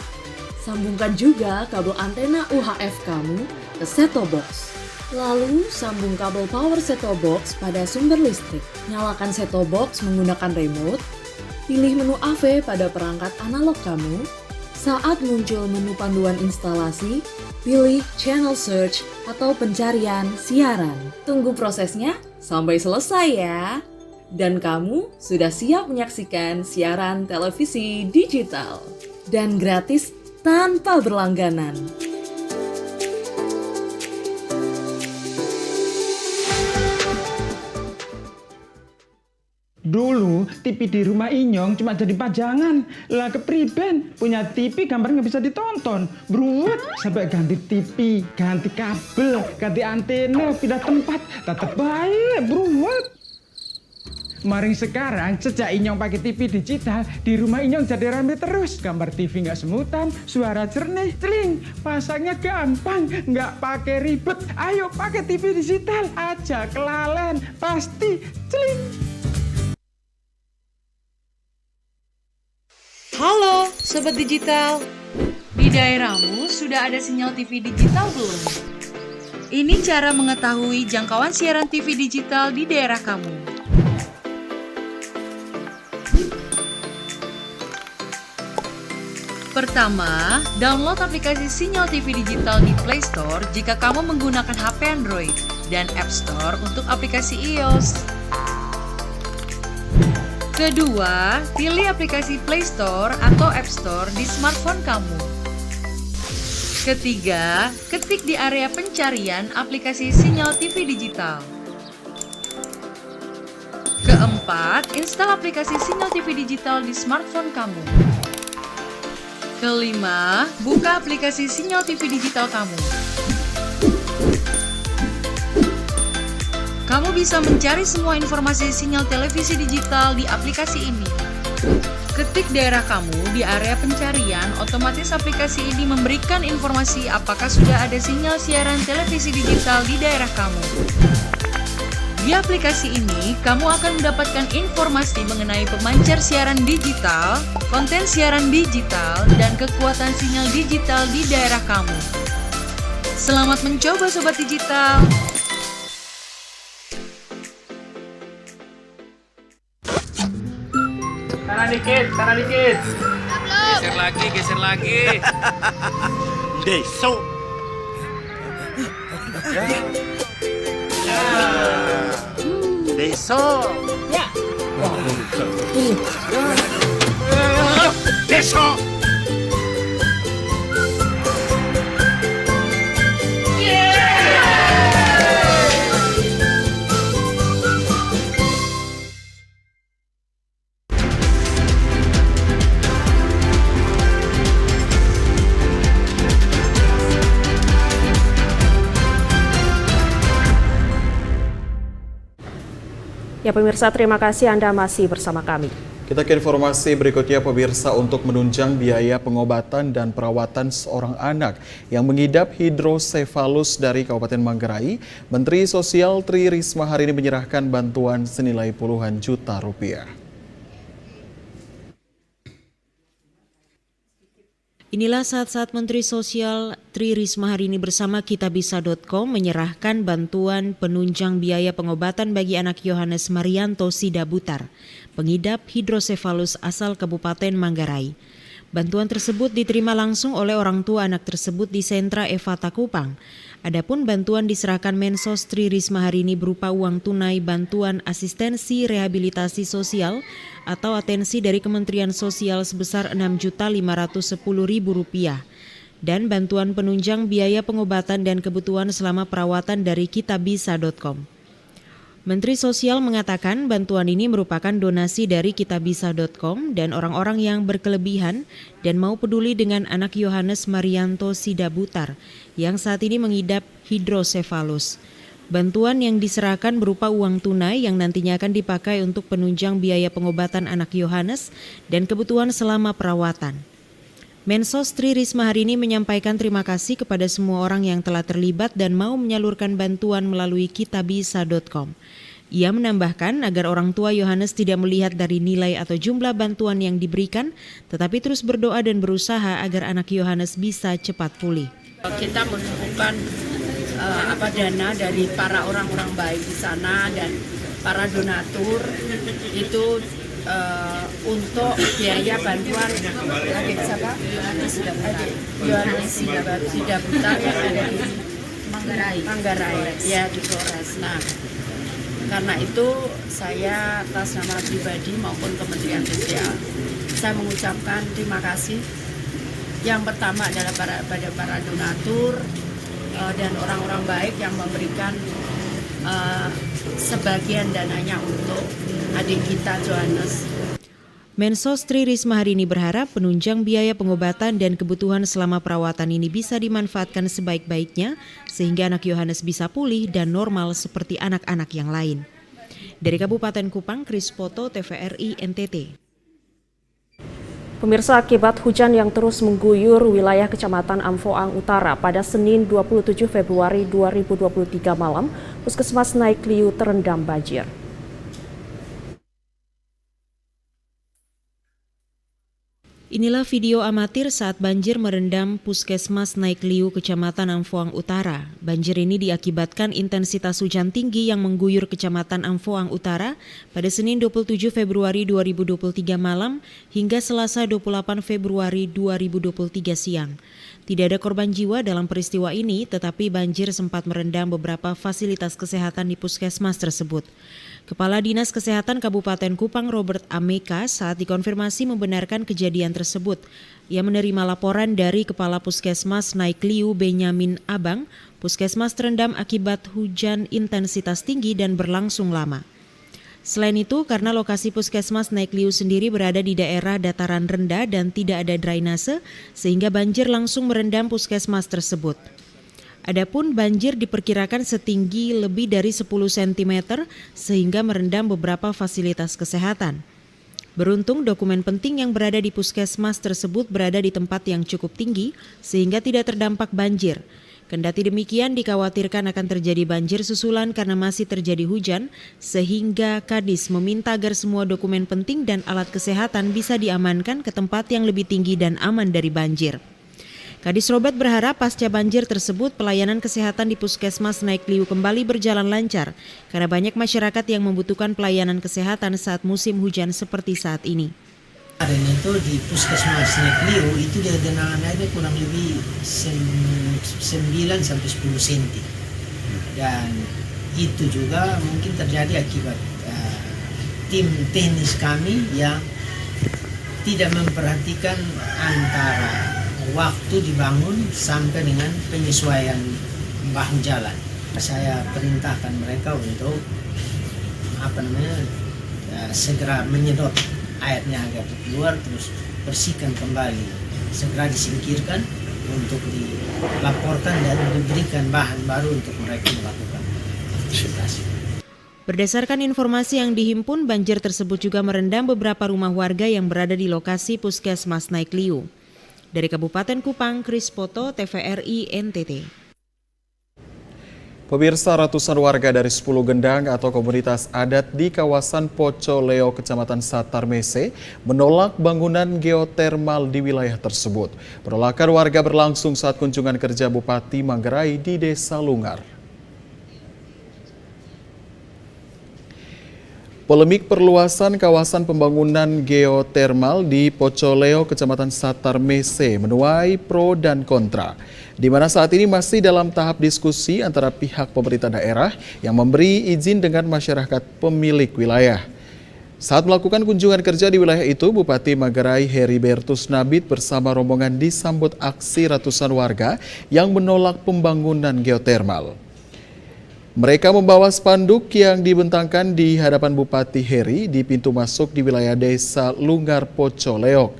Sambungkan juga kabel antena UHF kamu ke set-top box. Lalu sambung kabel power set-top box pada sumber listrik. Nyalakan set-top box menggunakan remote. Pilih menu AV pada perangkat analog kamu. Saat muncul menu panduan instalasi, pilih channel search atau pencarian siaran. Tunggu prosesnya sampai selesai ya. Dan kamu sudah siap menyaksikan siaran televisi digital. Dan gratis tanpa berlangganan. Dulu TV di rumah Inyong cuma jadi pajangan. Lah kepriben punya TV gambar nggak bisa ditonton. Beruwet sampai ganti TV, ganti kabel, ganti antena, pindah tempat. Tetap baik, beruwet. Maring sekarang sejak Inyong pakai TV digital, di rumah Inyong jadi rame terus. Gambar TV nggak semutan, suara jernih, celing. Pasangnya gampang, nggak pakai ribet. Ayo pakai TV digital aja, kelalen pasti celing. Halo Sobat Digital, di daerahmu sudah ada sinyal TV digital belum? Ini cara mengetahui jangkauan siaran TV digital di daerah kamu. Pertama, download aplikasi sinyal TV digital di Play Store jika kamu menggunakan HP Android dan App Store untuk aplikasi iOS. Kedua, pilih aplikasi Play Store atau App Store di smartphone kamu. Ketiga, ketik di area pencarian aplikasi sinyal TV digital. Keempat, install aplikasi sinyal TV digital di smartphone kamu. Kelima, buka aplikasi sinyal TV digital kamu. Kamu bisa mencari semua informasi sinyal televisi digital di aplikasi ini. Ketik daerah kamu di area pencarian, otomatis aplikasi ini memberikan informasi apakah sudah ada sinyal siaran televisi digital di daerah kamu. Di aplikasi ini, kamu akan mendapatkan informasi mengenai pemancar siaran digital, konten siaran digital, dan kekuatan sinyal digital di daerah kamu. Selamat mencoba Sobat Digital! Kanan dikit. Geser lagi. Deso. Deso. Ya. Deso. Ya pemirsa, terima kasih Anda masih bersama kami. Kita ke informasi berikutnya pemirsa. Untuk menunjang biaya pengobatan dan perawatan seorang anak yang mengidap hidrosefalus dari Kabupaten Manggarai, Menteri Sosial Tri Risma hari ini menyerahkan bantuan senilai puluhan juta rupiah. Inilah saat-saat Menteri Sosial Tri Risma hari ini bersama kitabisa.com menyerahkan bantuan penunjang biaya pengobatan bagi anak Yohanes Marianto Sidabutar, pengidap hidrosefalus asal Kabupaten Manggarai. Bantuan tersebut diterima langsung oleh orang tua anak tersebut di sentra Evata Kupang. Adapun bantuan diserahkan Mensos Tri Risma hari ini berupa uang tunai bantuan asistensi rehabilitasi sosial atau atensi dari Kementerian Sosial sebesar Rp6.510.000 dan bantuan penunjang biaya pengobatan dan kebutuhan selama perawatan dari kitabisa.com. Menteri Sosial mengatakan bantuan ini merupakan donasi dari kitabisa.com dan orang-orang yang berkelebihan dan mau peduli dengan anak Yohanes Marianto Sidabutar yang saat ini mengidap hidrosefalus. Bantuan yang diserahkan berupa uang tunai yang nantinya akan dipakai untuk penunjang biaya pengobatan anak Yohanes dan kebutuhan selama perawatan. Mensos Tri Risma hari ini menyampaikan terima kasih kepada semua orang yang telah terlibat dan mau menyalurkan bantuan melalui kitabisa.com. Ia menambahkan agar orang tua Yohanes tidak melihat dari nilai atau jumlah bantuan yang diberikan, tetapi terus berdoa dan berusaha agar anak Yohanes bisa cepat pulih. Kita menemukan dana dari para orang-orang baik di sana dan para donatur itu untuk biaya bantuan adik Yohanes Sidabutar yang ada di Manggarai ya di Flores. Nah, karena itu saya atas nama pribadi maupun Kementerian Sosial saya mengucapkan terima kasih. Yang pertama adalah pada para donatur dan orang-orang baik yang memberikan sebagian dananya untuk adik kita Yohanes. Mensos Tri Risma hari ini berharap penunjang biaya pengobatan dan kebutuhan selama perawatan ini bisa dimanfaatkan sebaik-baiknya sehingga anak Yohanes bisa pulih dan normal seperti anak-anak yang lain. Dari Kabupaten Kupang, Kris Poto, TVRI NTT. Pemirsa, akibat hujan yang terus mengguyur wilayah Kecamatan Amfoang Utara pada Senin 27 Februari 2023 malam, Puskesmas Naik Liu terendam banjir. Inilah video amatir saat banjir merendam Puskesmas Naik Liu, Kecamatan Amfoang Utara. Banjir ini diakibatkan intensitas hujan tinggi yang mengguyur Kecamatan Amfoang Utara pada Senin 27 Februari 2023 malam hingga Selasa 28 Februari 2023 siang. Tidak ada korban jiwa dalam peristiwa ini, tetapi banjir sempat merendam beberapa fasilitas kesehatan di puskesmas tersebut. Kepala Dinas Kesehatan Kabupaten Kupang Robert Ameka saat dikonfirmasi membenarkan kejadian tersebut. Ia menerima laporan dari Kepala Puskesmas Naik Liu Benyamin Abang, puskesmas terendam akibat hujan intensitas tinggi dan berlangsung lama. Selain itu, karena lokasi puskesmas Naik Liu sendiri berada di daerah dataran rendah dan tidak ada drainase, sehingga banjir langsung merendam puskesmas tersebut. Adapun banjir diperkirakan setinggi lebih dari 10 cm sehingga merendam beberapa fasilitas kesehatan. Beruntung dokumen penting yang berada di puskesmas tersebut berada di tempat yang cukup tinggi sehingga tidak terdampak banjir. Kendati demikian dikhawatirkan akan terjadi banjir susulan karena masih terjadi hujan sehingga Kadis meminta agar semua dokumen penting dan alat kesehatan bisa diamankan ke tempat yang lebih tinggi dan aman dari banjir. Kadis Robert berharap pasca banjir tersebut pelayanan kesehatan di Puskesmas Naik Liu kembali berjalan lancar karena banyak masyarakat yang membutuhkan pelayanan kesehatan saat musim hujan seperti saat ini. Dan itu di Puskesmas Naik Liu itu dia genangan airnya kurang lebih 9-10 cm. Dan itu juga mungkin terjadi akibat tim teknis kami yang tidak memperhatikan antara waktu dibangun sampai dengan penyesuaian bahan jalan. Saya perintahkan mereka untuk segera menyedot airnya agar keluar, terus bersihkan kembali, segera disingkirkan untuk dilaporkan dan diberikan bahan baru untuk mereka melakukan aktivitas. Berdasarkan informasi yang dihimpun, banjir tersebut juga merendam beberapa rumah warga yang berada di lokasi Puskesmas Naik Liu. Dari Kabupaten Kupang, Kris Poto, TVRI NTT. Pemirsa, ratusan warga dari 10 gendang atau komunitas adat di kawasan Poco Leo, Kecamatan Satar Mese, menolak bangunan geotermal di wilayah tersebut. Penolakan warga berlangsung saat kunjungan kerja Bupati Manggarai di Desa Lungar. Polemik perluasan kawasan pembangunan geotermal di Poco Leo, Kecamatan Satar Mese menuai pro dan kontra, di mana saat ini masih dalam tahap diskusi antara pihak pemerintah daerah yang memberi izin dengan masyarakat pemilik wilayah. Saat melakukan kunjungan kerja di wilayah itu, Bupati Manggarai Heribertus Nabit bersama rombongan disambut aksi ratusan warga yang menolak pembangunan geotermal. Mereka membawa spanduk yang dibentangkan di hadapan Bupati Heri di pintu masuk di wilayah Desa Lungar Poco Leok.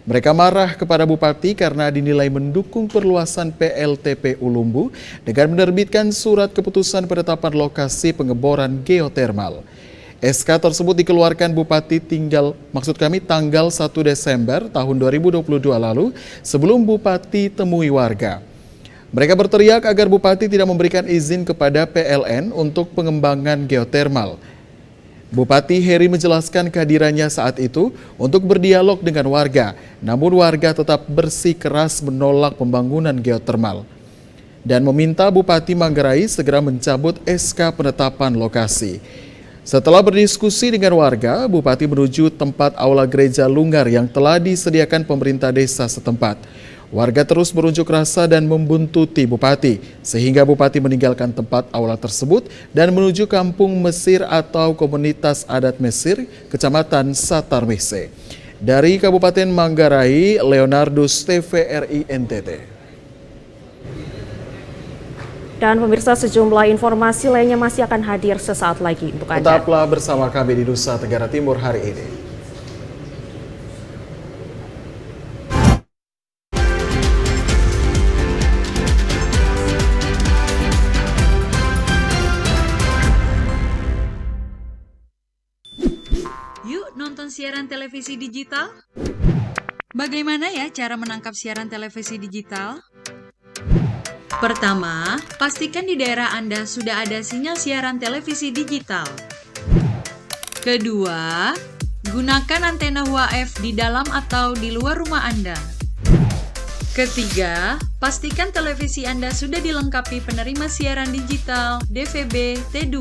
Mereka marah kepada Bupati karena dinilai mendukung perluasan PLTP Ulumbu dengan menerbitkan surat keputusan penetapan lokasi pengeboran geotermal. SK tersebut dikeluarkan Bupati tanggal 1 Desember tahun 2022 lalu sebelum Bupati temui warga. Mereka berteriak agar Bupati tidak memberikan izin kepada PLN untuk pengembangan geotermal. Bupati Heri menjelaskan kehadirannya saat itu untuk berdialog dengan warga, namun warga tetap bersikeras menolak pembangunan geotermal dan meminta Bupati Manggarai segera mencabut SK penetapan lokasi. Setelah berdiskusi dengan warga, Bupati menuju tempat aula gereja Lunggar yang telah disediakan pemerintah desa setempat. Warga terus berunjuk rasa dan membuntuti Bupati, sehingga Bupati meninggalkan tempat aula tersebut dan menuju kampung Mesir atau komunitas adat Mesir, Kecamatan Satar Mese. Dari Kabupaten Manggarai, Leonardus TVRI NTT. Dan pemirsa, sejumlah informasi lainnya masih akan hadir sesaat lagi untuk Anda. Tetaplah bersama kami di Nusa Tenggara Timur hari ini. Yuk nonton siaran televisi digital? Bagaimana ya cara menangkap siaran televisi digital? Pertama, pastikan di daerah Anda sudah ada sinyal siaran televisi digital. Kedua, gunakan antena UHF di dalam atau di luar rumah Anda. Ketiga, pastikan televisi Anda sudah dilengkapi penerima siaran digital DVB T2.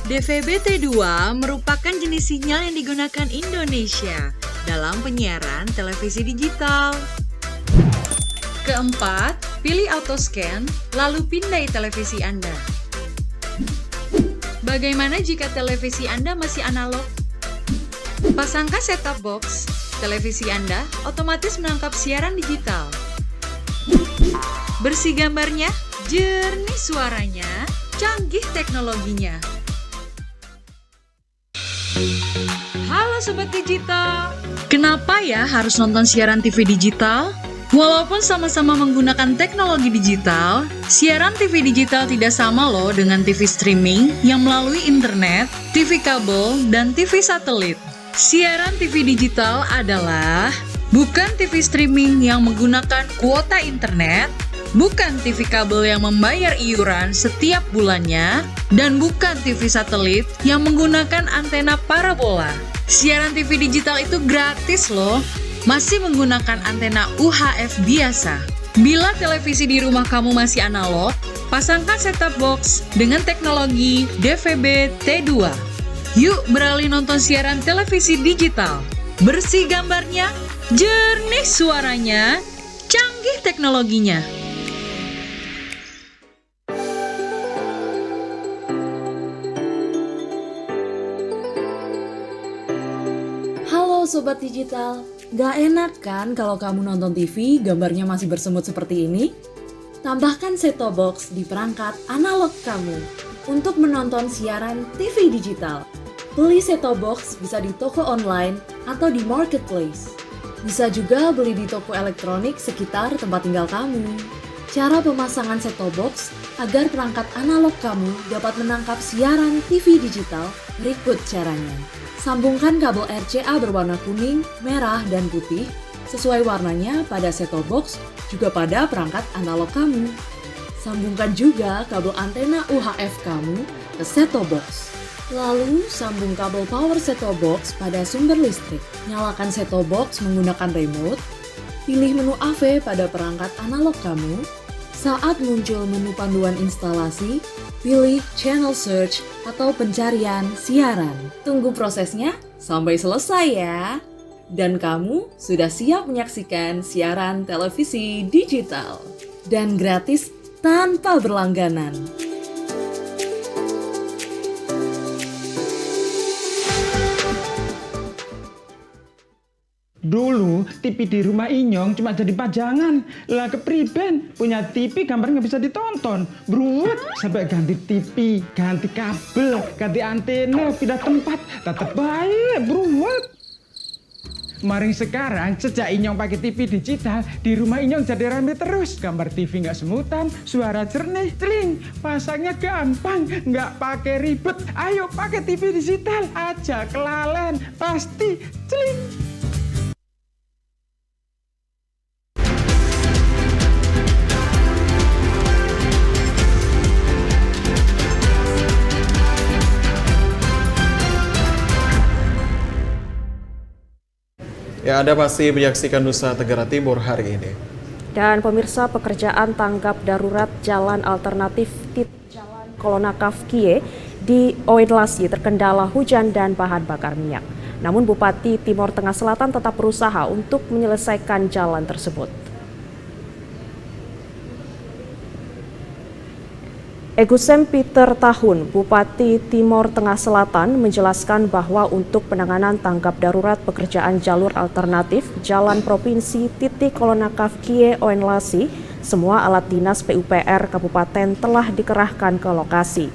DVB T2 merupakan jenis sinyal yang digunakan Indonesia dalam penyiaran televisi digital. Keempat, pilih auto scan, lalu pindai televisi Anda. Bagaimana jika televisi Anda masih analog? Pasangkan set-top box, televisi Anda otomatis menangkap siaran digital. Bersih gambarnya, jernih suaranya, canggih teknologinya. Halo Sobat Digital, kenapa ya harus nonton siaran TV digital? Walaupun sama-sama menggunakan teknologi digital, siaran TV digital tidak sama loh dengan TV streaming yang melalui internet, TV kabel, dan TV satelit. Siaran TV digital adalah bukan TV streaming yang menggunakan kuota internet, bukan TV kabel yang membayar iuran setiap bulannya, dan bukan TV satelit yang menggunakan antena parabola. Siaran TV digital itu gratis loh. Masih menggunakan antena UHF biasa. Bila televisi di rumah kamu masih analog, pasangkan set-top box dengan teknologi DVB T2. Yuk beralih nonton siaran televisi digital. Bersih gambarnya, jernih suaranya, canggih teknologinya. Halo Sobat Digital, gak enak kan kalau kamu nonton TV gambarnya masih bersemut seperti ini? Tambahkan set-top box di perangkat analog kamu untuk menonton siaran TV digital. Beli set-top box bisa di toko online atau di marketplace. Bisa juga beli di toko elektronik sekitar tempat tinggal kamu. Cara pemasangan set-top box agar perangkat analog kamu dapat menangkap siaran TV digital berikut caranya. Sambungkan kabel RCA berwarna kuning, merah, dan putih sesuai warnanya pada set-top box juga pada perangkat analog kamu. Sambungkan juga kabel antena UHF kamu ke set-top box. Lalu sambung kabel power set-top box pada sumber listrik. Nyalakan set-top box menggunakan remote. Pilih menu AV pada perangkat analog kamu. Saat muncul menu panduan instalasi, pilih channel search atau pencarian siaran. Tunggu prosesnya sampai selesai ya. Dan kamu sudah siap menyaksikan siaran televisi digital. Dan gratis tanpa berlangganan. Dulu TV di rumah Inyong cuma jadi pajangan. Lah kepriben punya TV gambar nggak bisa ditonton. Beruat sampai ganti TV, ganti kabel, ganti antena, pindah tempat. Tetap baik beruat. Maring sekarang sejak Inyong pakai TV digital, di rumah Inyong jadi rame terus. Gambar TV nggak semutan, suara jernih, celing. Pasangnya gampang, nggak pakai ribet. Ayo pakai TV digital aja, kelalen pasti celing. Ya, Anda masih menyaksikan Nusa Tenggara Timur hari ini. Dan pemirsa, pekerjaan tanggap darurat jalan alternatif Jalan Kolonakaf Kie di Oenlasi terkendala hujan dan bahan bakar minyak. Namun Bupati Timor Tengah Selatan tetap berusaha untuk menyelesaikan jalan tersebut. Egusem Peter Tahun, Bupati Timor Tengah Selatan, menjelaskan bahwa untuk penanganan tanggap darurat pekerjaan jalur alternatif Jalan Provinsi Kolonakaf Kie Oenlasi, semua alat dinas PUPR Kabupaten telah dikerahkan ke lokasi.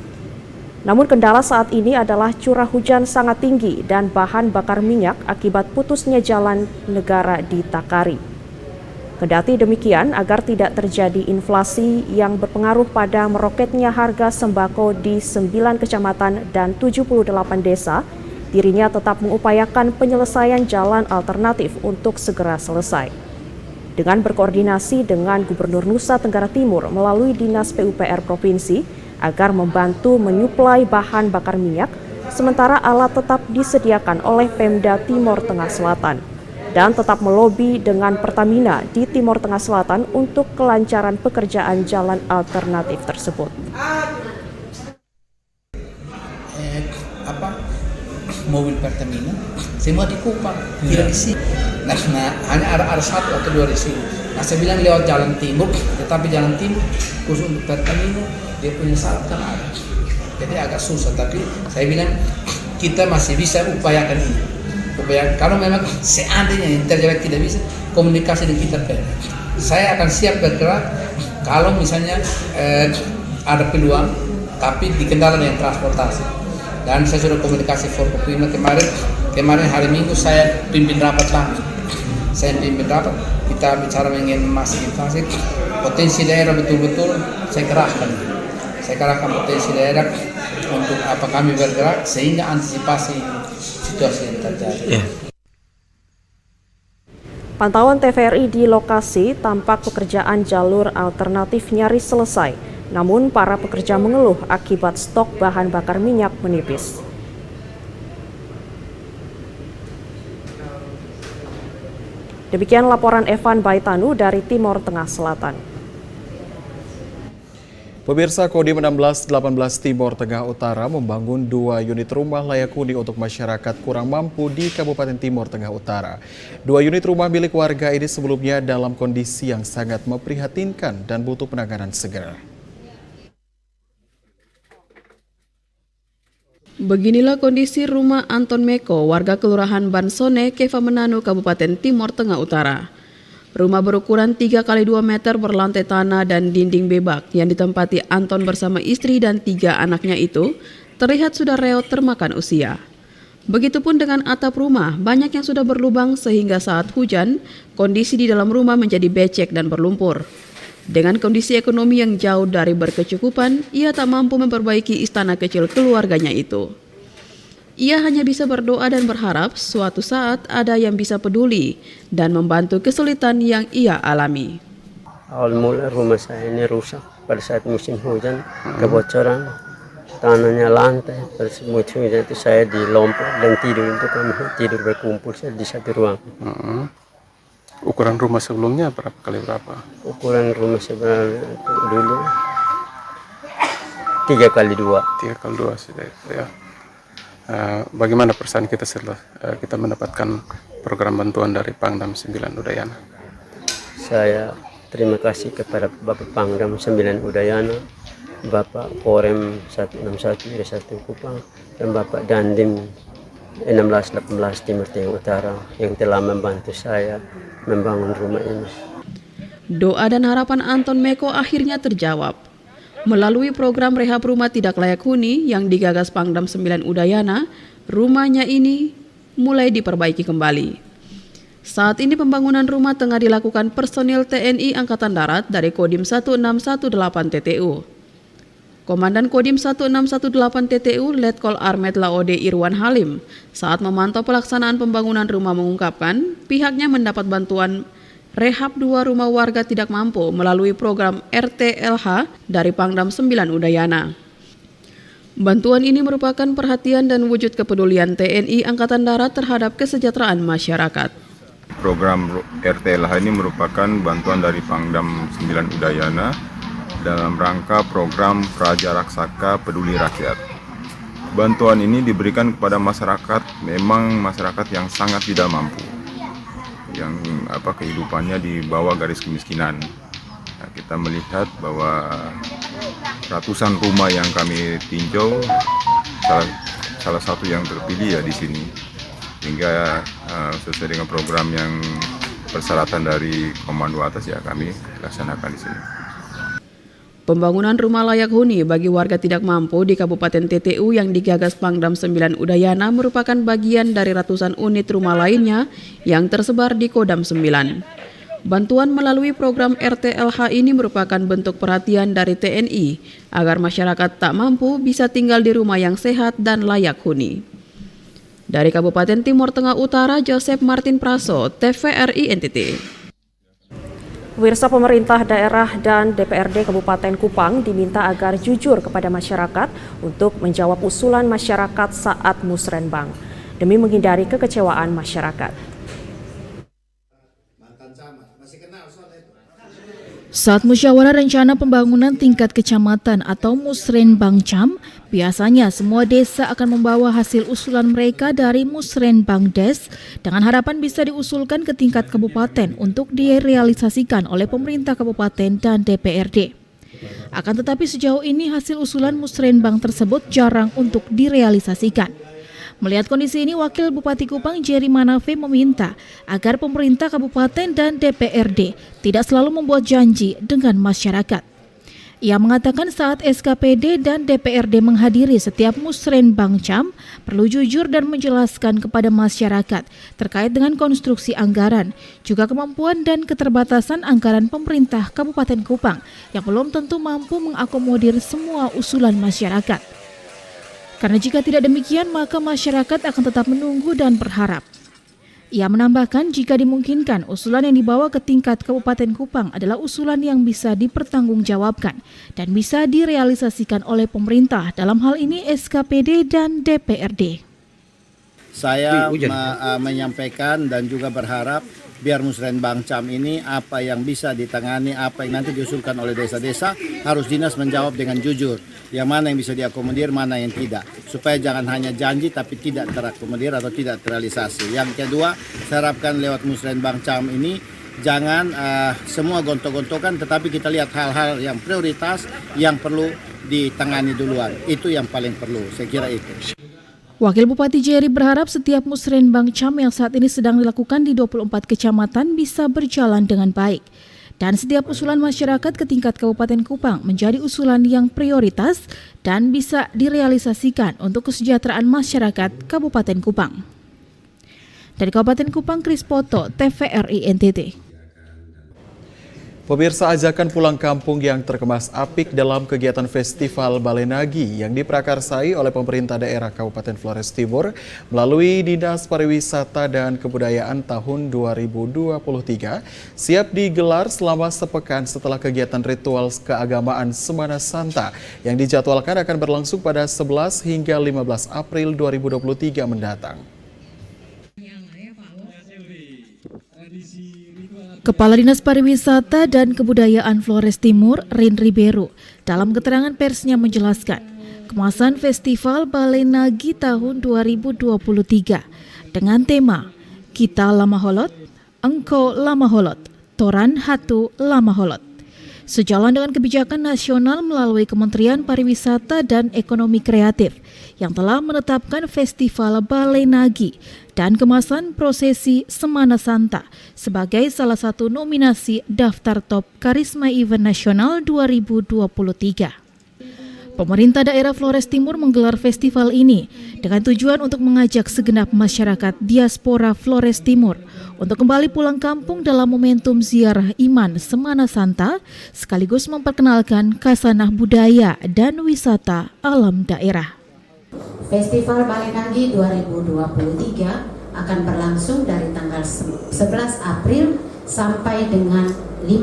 Namun kendala saat ini adalah curah hujan sangat tinggi dan bahan bakar minyak akibat putusnya jalan negara di Takari. Kendati demikian, agar tidak terjadi inflasi yang berpengaruh pada meroketnya harga sembako di 9 kecamatan dan 78 desa, dirinya tetap mengupayakan penyelesaian jalan alternatif untuk segera selesai. Dengan berkoordinasi dengan Gubernur Nusa Tenggara Timur melalui Dinas PUPR Provinsi agar membantu menyuplai bahan bakar minyak, sementara alat tetap disediakan oleh Pemda Timor Tengah Selatan. Dan tetap melobi dengan Pertamina di Timor Tengah Selatan untuk kelancaran pekerjaan jalan alternatif tersebut. Mobil Pertamina semua di Kupang, tidak di sini. Nah, hanya ada satu atau dua di sini. Nah, saya bilang lewat jalan timur, tetapi jalan timur khusus untuk Pertamina dia punya syarat kan ada. Jadi agak susah, tapi saya bilang kita masih bisa upayakan ini. Kalau memang seandainya Interjaya tidak bisa, komunikasi dengan kita saya akan siap bergerak kalau misalnya ada peluang, tapi dikendala dengan transportasi. Dan saya sudah komunikasi Forkopimda kemarin hari Minggu saya pimpin rapat langsung. Kita bicara mengenai masih invasi, potensi daerah betul-betul saya kerahkan potensi daerah untuk apa kami bergerak sehingga antisipasi situasi yang terjadi. Pantauan TVRI di lokasi tampak pekerjaan jalur alternatif nyaris selesai. Namun para pekerja mengeluh akibat stok bahan bakar minyak menipis. Demikian laporan Evan Baitanu dari Timor Tengah Selatan. Pemirsa, Kodim 1618 Timor Tengah Utara membangun 2 unit rumah layak huni untuk masyarakat kurang mampu di Kabupaten Timor Tengah Utara. 2 unit rumah milik warga ini sebelumnya dalam kondisi yang sangat memprihatinkan dan butuh penanganan segera. Beginilah kondisi rumah Anton Meko, warga Kelurahan Bansone, Kefamenanu, Kabupaten Timor Tengah Utara. Rumah berukuran 3 x 2 meter berlantai tanah dan dinding bebak yang ditempati Anton bersama istri dan 3 anaknya itu terlihat sudah reot termakan usia. Begitupun dengan atap rumah, banyak yang sudah berlubang sehingga saat hujan, kondisi di dalam rumah menjadi becek dan berlumpur. Dengan kondisi ekonomi yang jauh dari berkecukupan, ia tak mampu memperbaiki istana kecil keluarganya itu. Ia hanya bisa berdoa dan berharap suatu saat ada yang bisa peduli dan membantu kesulitan yang ia alami. Awal mula rumah saya ini rusak pada saat musim hujan, kebocoran, tanahnya lantai. Pada musim hujan itu saya di lompok dan tidur, itu kami tidur berkumpul di satu ruang. Ukuran rumah sebelumnya berapa kali berapa? Ukuran rumah sebelumnya dulu 3 x 2. 3 x 2 sudah ya. Bagaimana perasaan kita setelah kita mendapatkan program bantuan dari Pangdam 9 Udayana? Saya terima kasih kepada Bapak Pangdam 9 Udayana, Bapak Korem 161 Desa Kupang, dan Bapak Dandim 1618 Timur Tengah Utara yang telah membantu saya membangun rumah ini. Doa dan harapan Anton Meko akhirnya terjawab. Melalui program rehab rumah tidak layak huni yang digagas Pangdam 9 Udayana, rumahnya ini mulai diperbaiki kembali. Saat ini pembangunan rumah tengah dilakukan personil TNI Angkatan Darat dari Kodim 1618 TTU. Komandan Kodim 1618 TTU Letkol Armet Laode Irwan Halim saat memantau pelaksanaan pembangunan rumah mengungkapkan pihaknya mendapat bantuan rehab 2 rumah warga tidak mampu melalui program RTLH dari Pangdam 9 Udayana. Bantuan ini merupakan perhatian dan wujud kepedulian TNI Angkatan Darat terhadap kesejahteraan masyarakat. Program RTLH ini merupakan bantuan dari Pangdam 9 Udayana dalam rangka program Praja Raksaka Peduli Rakyat. Bantuan ini diberikan kepada masyarakat, memang masyarakat yang sangat tidak mampu, yang kehidupannya di bawah garis kemiskinan. Nah, kita melihat bahwa ratusan rumah yang kami tinjau, salah satu yang terpilih ya di sini, hingga sesuai dengan program yang persyaratan dari komando atas ya kami laksanakan di sini. Pembangunan rumah layak huni bagi warga tidak mampu di Kabupaten TTU yang digagas Pangdam 9 Udayana merupakan bagian dari ratusan unit rumah lainnya yang tersebar di Kodam 9. Bantuan melalui program RTLH ini merupakan bentuk perhatian dari TNI agar masyarakat tak mampu bisa tinggal di rumah yang sehat dan layak huni. Dari Kabupaten Timur Tengah Utara, Joseph Martin Praso, TVRI NTT. Pemirsa, pemerintah daerah dan DPRD Kabupaten Kupang diminta agar jujur kepada masyarakat untuk menjawab usulan masyarakat saat musrenbang demi menghindari kekecewaan masyarakat. Saat musyawarah rencana pembangunan tingkat kecamatan atau Musrenbang Cam, biasanya semua desa akan membawa hasil usulan mereka dari Musrenbang Des dengan harapan bisa diusulkan ke tingkat kabupaten untuk direalisasikan oleh pemerintah kabupaten dan DPRD. Akan tetapi sejauh ini hasil usulan Musrenbang tersebut jarang untuk direalisasikan. Melihat kondisi ini, Wakil Bupati Kupang Jerry Manafe meminta agar pemerintah kabupaten dan DPRD tidak selalu membuat janji dengan masyarakat. Ia mengatakan saat SKPD dan DPRD menghadiri setiap musrenbang Cam, perlu jujur dan menjelaskan kepada masyarakat terkait dengan konstruksi anggaran, juga kemampuan dan keterbatasan anggaran pemerintah Kabupaten Kupang yang belum tentu mampu mengakomodir semua usulan masyarakat. Karena jika tidak demikian, maka masyarakat akan tetap menunggu dan berharap. Ia menambahkan jika dimungkinkan, usulan yang dibawa ke tingkat Kabupaten Kupang adalah usulan yang bisa dipertanggungjawabkan dan bisa direalisasikan oleh pemerintah, dalam hal ini SKPD dan DPRD. Saya menyampaikan dan juga berharap biar Musrenbang Cam ini apa yang bisa ditangani, apa yang nanti diusulkan oleh desa-desa, harus dinas menjawab dengan jujur. Yang mana yang bisa diakomodir, mana yang tidak. Supaya jangan hanya janji tapi tidak terakomodir atau tidak terrealisasi. Yang kedua, saya harapkan lewat Musrenbang Cam ini jangan semua gontok-gontokan, tetapi kita lihat hal-hal yang prioritas yang perlu ditangani duluan. Itu yang paling perlu, saya kira itu. Wakil Bupati Jerry berharap setiap musrenbang Cam yang saat ini sedang dilakukan di 24 kecamatan bisa berjalan dengan baik. Dan setiap usulan masyarakat ke tingkat Kabupaten Kupang menjadi usulan yang prioritas dan bisa direalisasikan untuk kesejahteraan masyarakat Kabupaten Kupang. Dari Kabupaten Kupang, Kris Poto, TVRI NTT. Pemirsa, ajakan pulang kampung yang terkemas apik dalam kegiatan Festival Balenagi yang diprakarsai oleh pemerintah daerah Kabupaten Flores Timur melalui Dinas Pariwisata dan Kebudayaan tahun 2023 siap digelar selama sepekan setelah kegiatan ritual keagamaan Semana Santa yang dijadwalkan akan berlangsung pada 11 hingga 15 April 2023 mendatang. Kepala Dinas Pariwisata dan Kebudayaan Flores Timur, Rin Ribeiro, dalam keterangan persnya menjelaskan, kemasan Festival Balenagi tahun 2023 dengan tema Kita Lamaholot, Engkau Lamaholot, Toran Hatu Lamaholot. Sejalan dengan kebijakan nasional melalui Kementerian Pariwisata dan Ekonomi Kreatif yang telah menetapkan Festival Balenagi dan kemasan prosesi Semana Santa sebagai salah satu nominasi daftar top Karisma Event Nasional 2023. Pemerintah daerah Flores Timur menggelar festival ini dengan tujuan untuk mengajak segenap masyarakat diaspora Flores Timur untuk kembali pulang kampung dalam momentum ziarah iman Semana Santa, sekaligus memperkenalkan khasanah budaya dan wisata alam daerah. Festival Balenagi 2023 akan berlangsung dari tanggal 11 April sampai dengan 15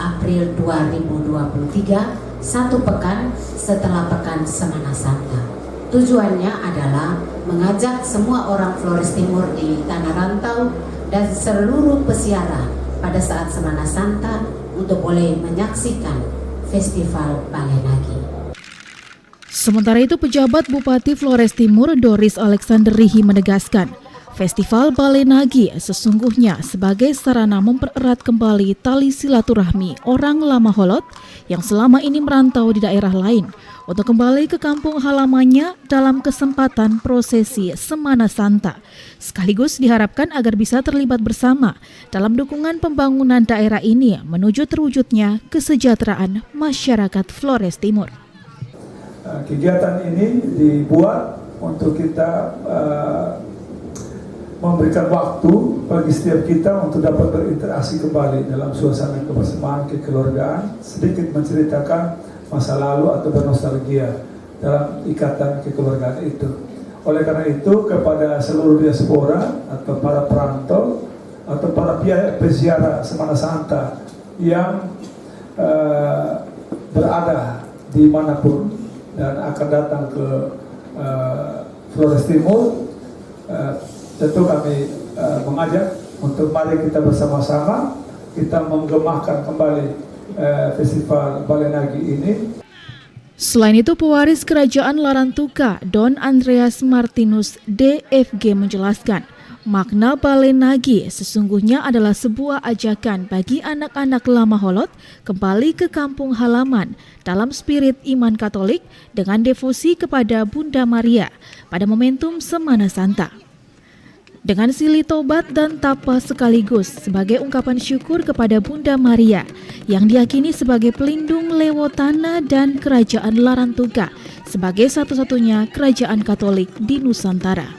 April 2023, satu pekan setelah pekan Semana Santa. Tujuannya adalah mengajak semua orang Flores Timur di tanah rantau dan seluruh peziarah pada saat Semana Santa untuk boleh menyaksikan Festival Balenagi. Sementara itu, pejabat Bupati Flores Timur Doris Alexanderihi menegaskan, Festival Balenagi sesungguhnya sebagai sarana mempererat kembali tali silaturahmi orang Lama Holot yang selama ini merantau di daerah lain untuk kembali ke kampung halamannya dalam kesempatan prosesi Semana Santa. Sekaligus diharapkan agar bisa terlibat bersama dalam dukungan pembangunan daerah ini menuju terwujudnya kesejahteraan masyarakat Flores Timur. Kegiatan ini dibuat untuk kita memberikan waktu bagi setiap kita untuk dapat berinteraksi kembali dalam suasana kebersamaan, kekeluargaan, sedikit menceritakan masa lalu atau bernostalgia dalam ikatan kekeluargaan itu. Oleh karena itu, kepada seluruh diaspora atau para perantau atau para peziarah Semana Santa yang berada di manapun dan akan datang ke Flores Timur, tentu kami mengajak untuk mari kita bersama-sama kita menggemahkan kembali Festival Balenagi ini. Selain itu, pewaris Kerajaan Larantuka Don Andreas Martinus DFG menjelaskan, makna Balenagi sesungguhnya adalah sebuah ajakan bagi anak-anak Lama Holot kembali ke kampung halaman dalam spirit iman Katolik dengan devosi kepada Bunda Maria pada momentum Semana Santa. Dengan silih tobat dan tapa sekaligus sebagai ungkapan syukur kepada Bunda Maria yang diyakini sebagai pelindung Lewotana dan Kerajaan Larantuka sebagai satu-satunya kerajaan Katolik di Nusantara.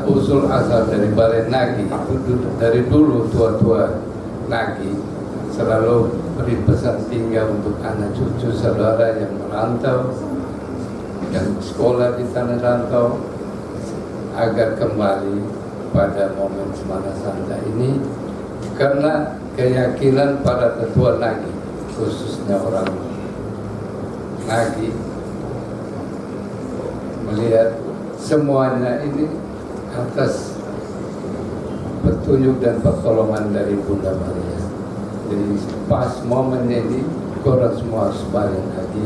Usul asal dari Balenagi itu dari dulu tua-tua Nagi selalu beri pesan tinggal untuk anak cucu saudara yang merantau dan sekolah di tanah rantau agar kembali pada momen Semana Santa ini karena keyakinan para tetua Nagi, khususnya orang Nagi, melihat semuanya ini atas petunjuk dan pertolongan dari Bunda Maria. Jadi pas momennya ini orang semua harus balik lagi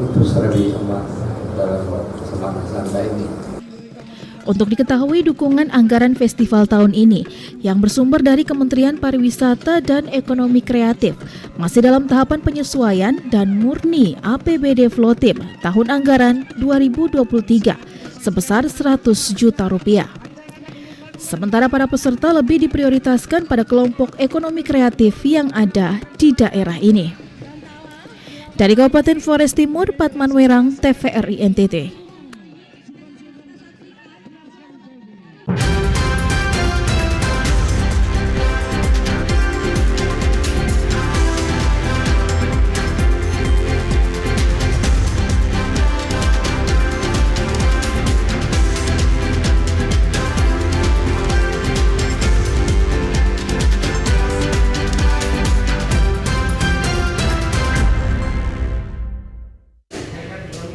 untuk serbi emas dalam Semana Santa ini. Untuk diketahui, dukungan anggaran festival tahun ini yang bersumber dari Kementerian Pariwisata dan Ekonomi Kreatif masih dalam tahapan penyesuaian dan murni APBD Flotim tahun anggaran 2023 sebesar 100 juta rupiah. Sementara para peserta lebih diprioritaskan pada kelompok ekonomi kreatif yang ada di daerah ini. Dari Kabupaten Flores Timur, Patman Werang, TVRI NTT.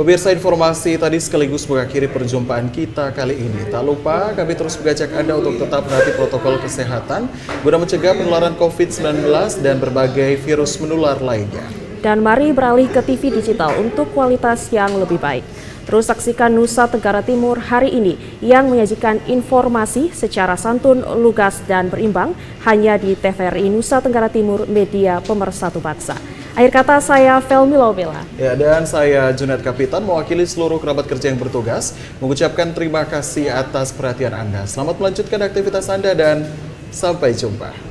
Pemirsa, informasi tadi sekaligus mengakhiri perjumpaan kita kali ini. Tak lupa kami terus mengajak Anda untuk tetap menaati protokol kesehatan guna mencegah penularan COVID-19 dan berbagai virus menular lainnya. Dan mari beralih ke TV digital untuk kualitas yang lebih baik. Terus saksikan Nusa Tenggara Timur hari ini yang menyajikan informasi secara santun, lugas, dan berimbang hanya di TVRI Nusa Tenggara Timur, media pemersatu bangsa. Akhir kata, saya Velmi Lobela. Ya, dan saya Junet Kapitan mewakili seluruh kerabat kerja yang bertugas mengucapkan terima kasih atas perhatian Anda. Selamat melanjutkan aktivitas Anda dan sampai jumpa.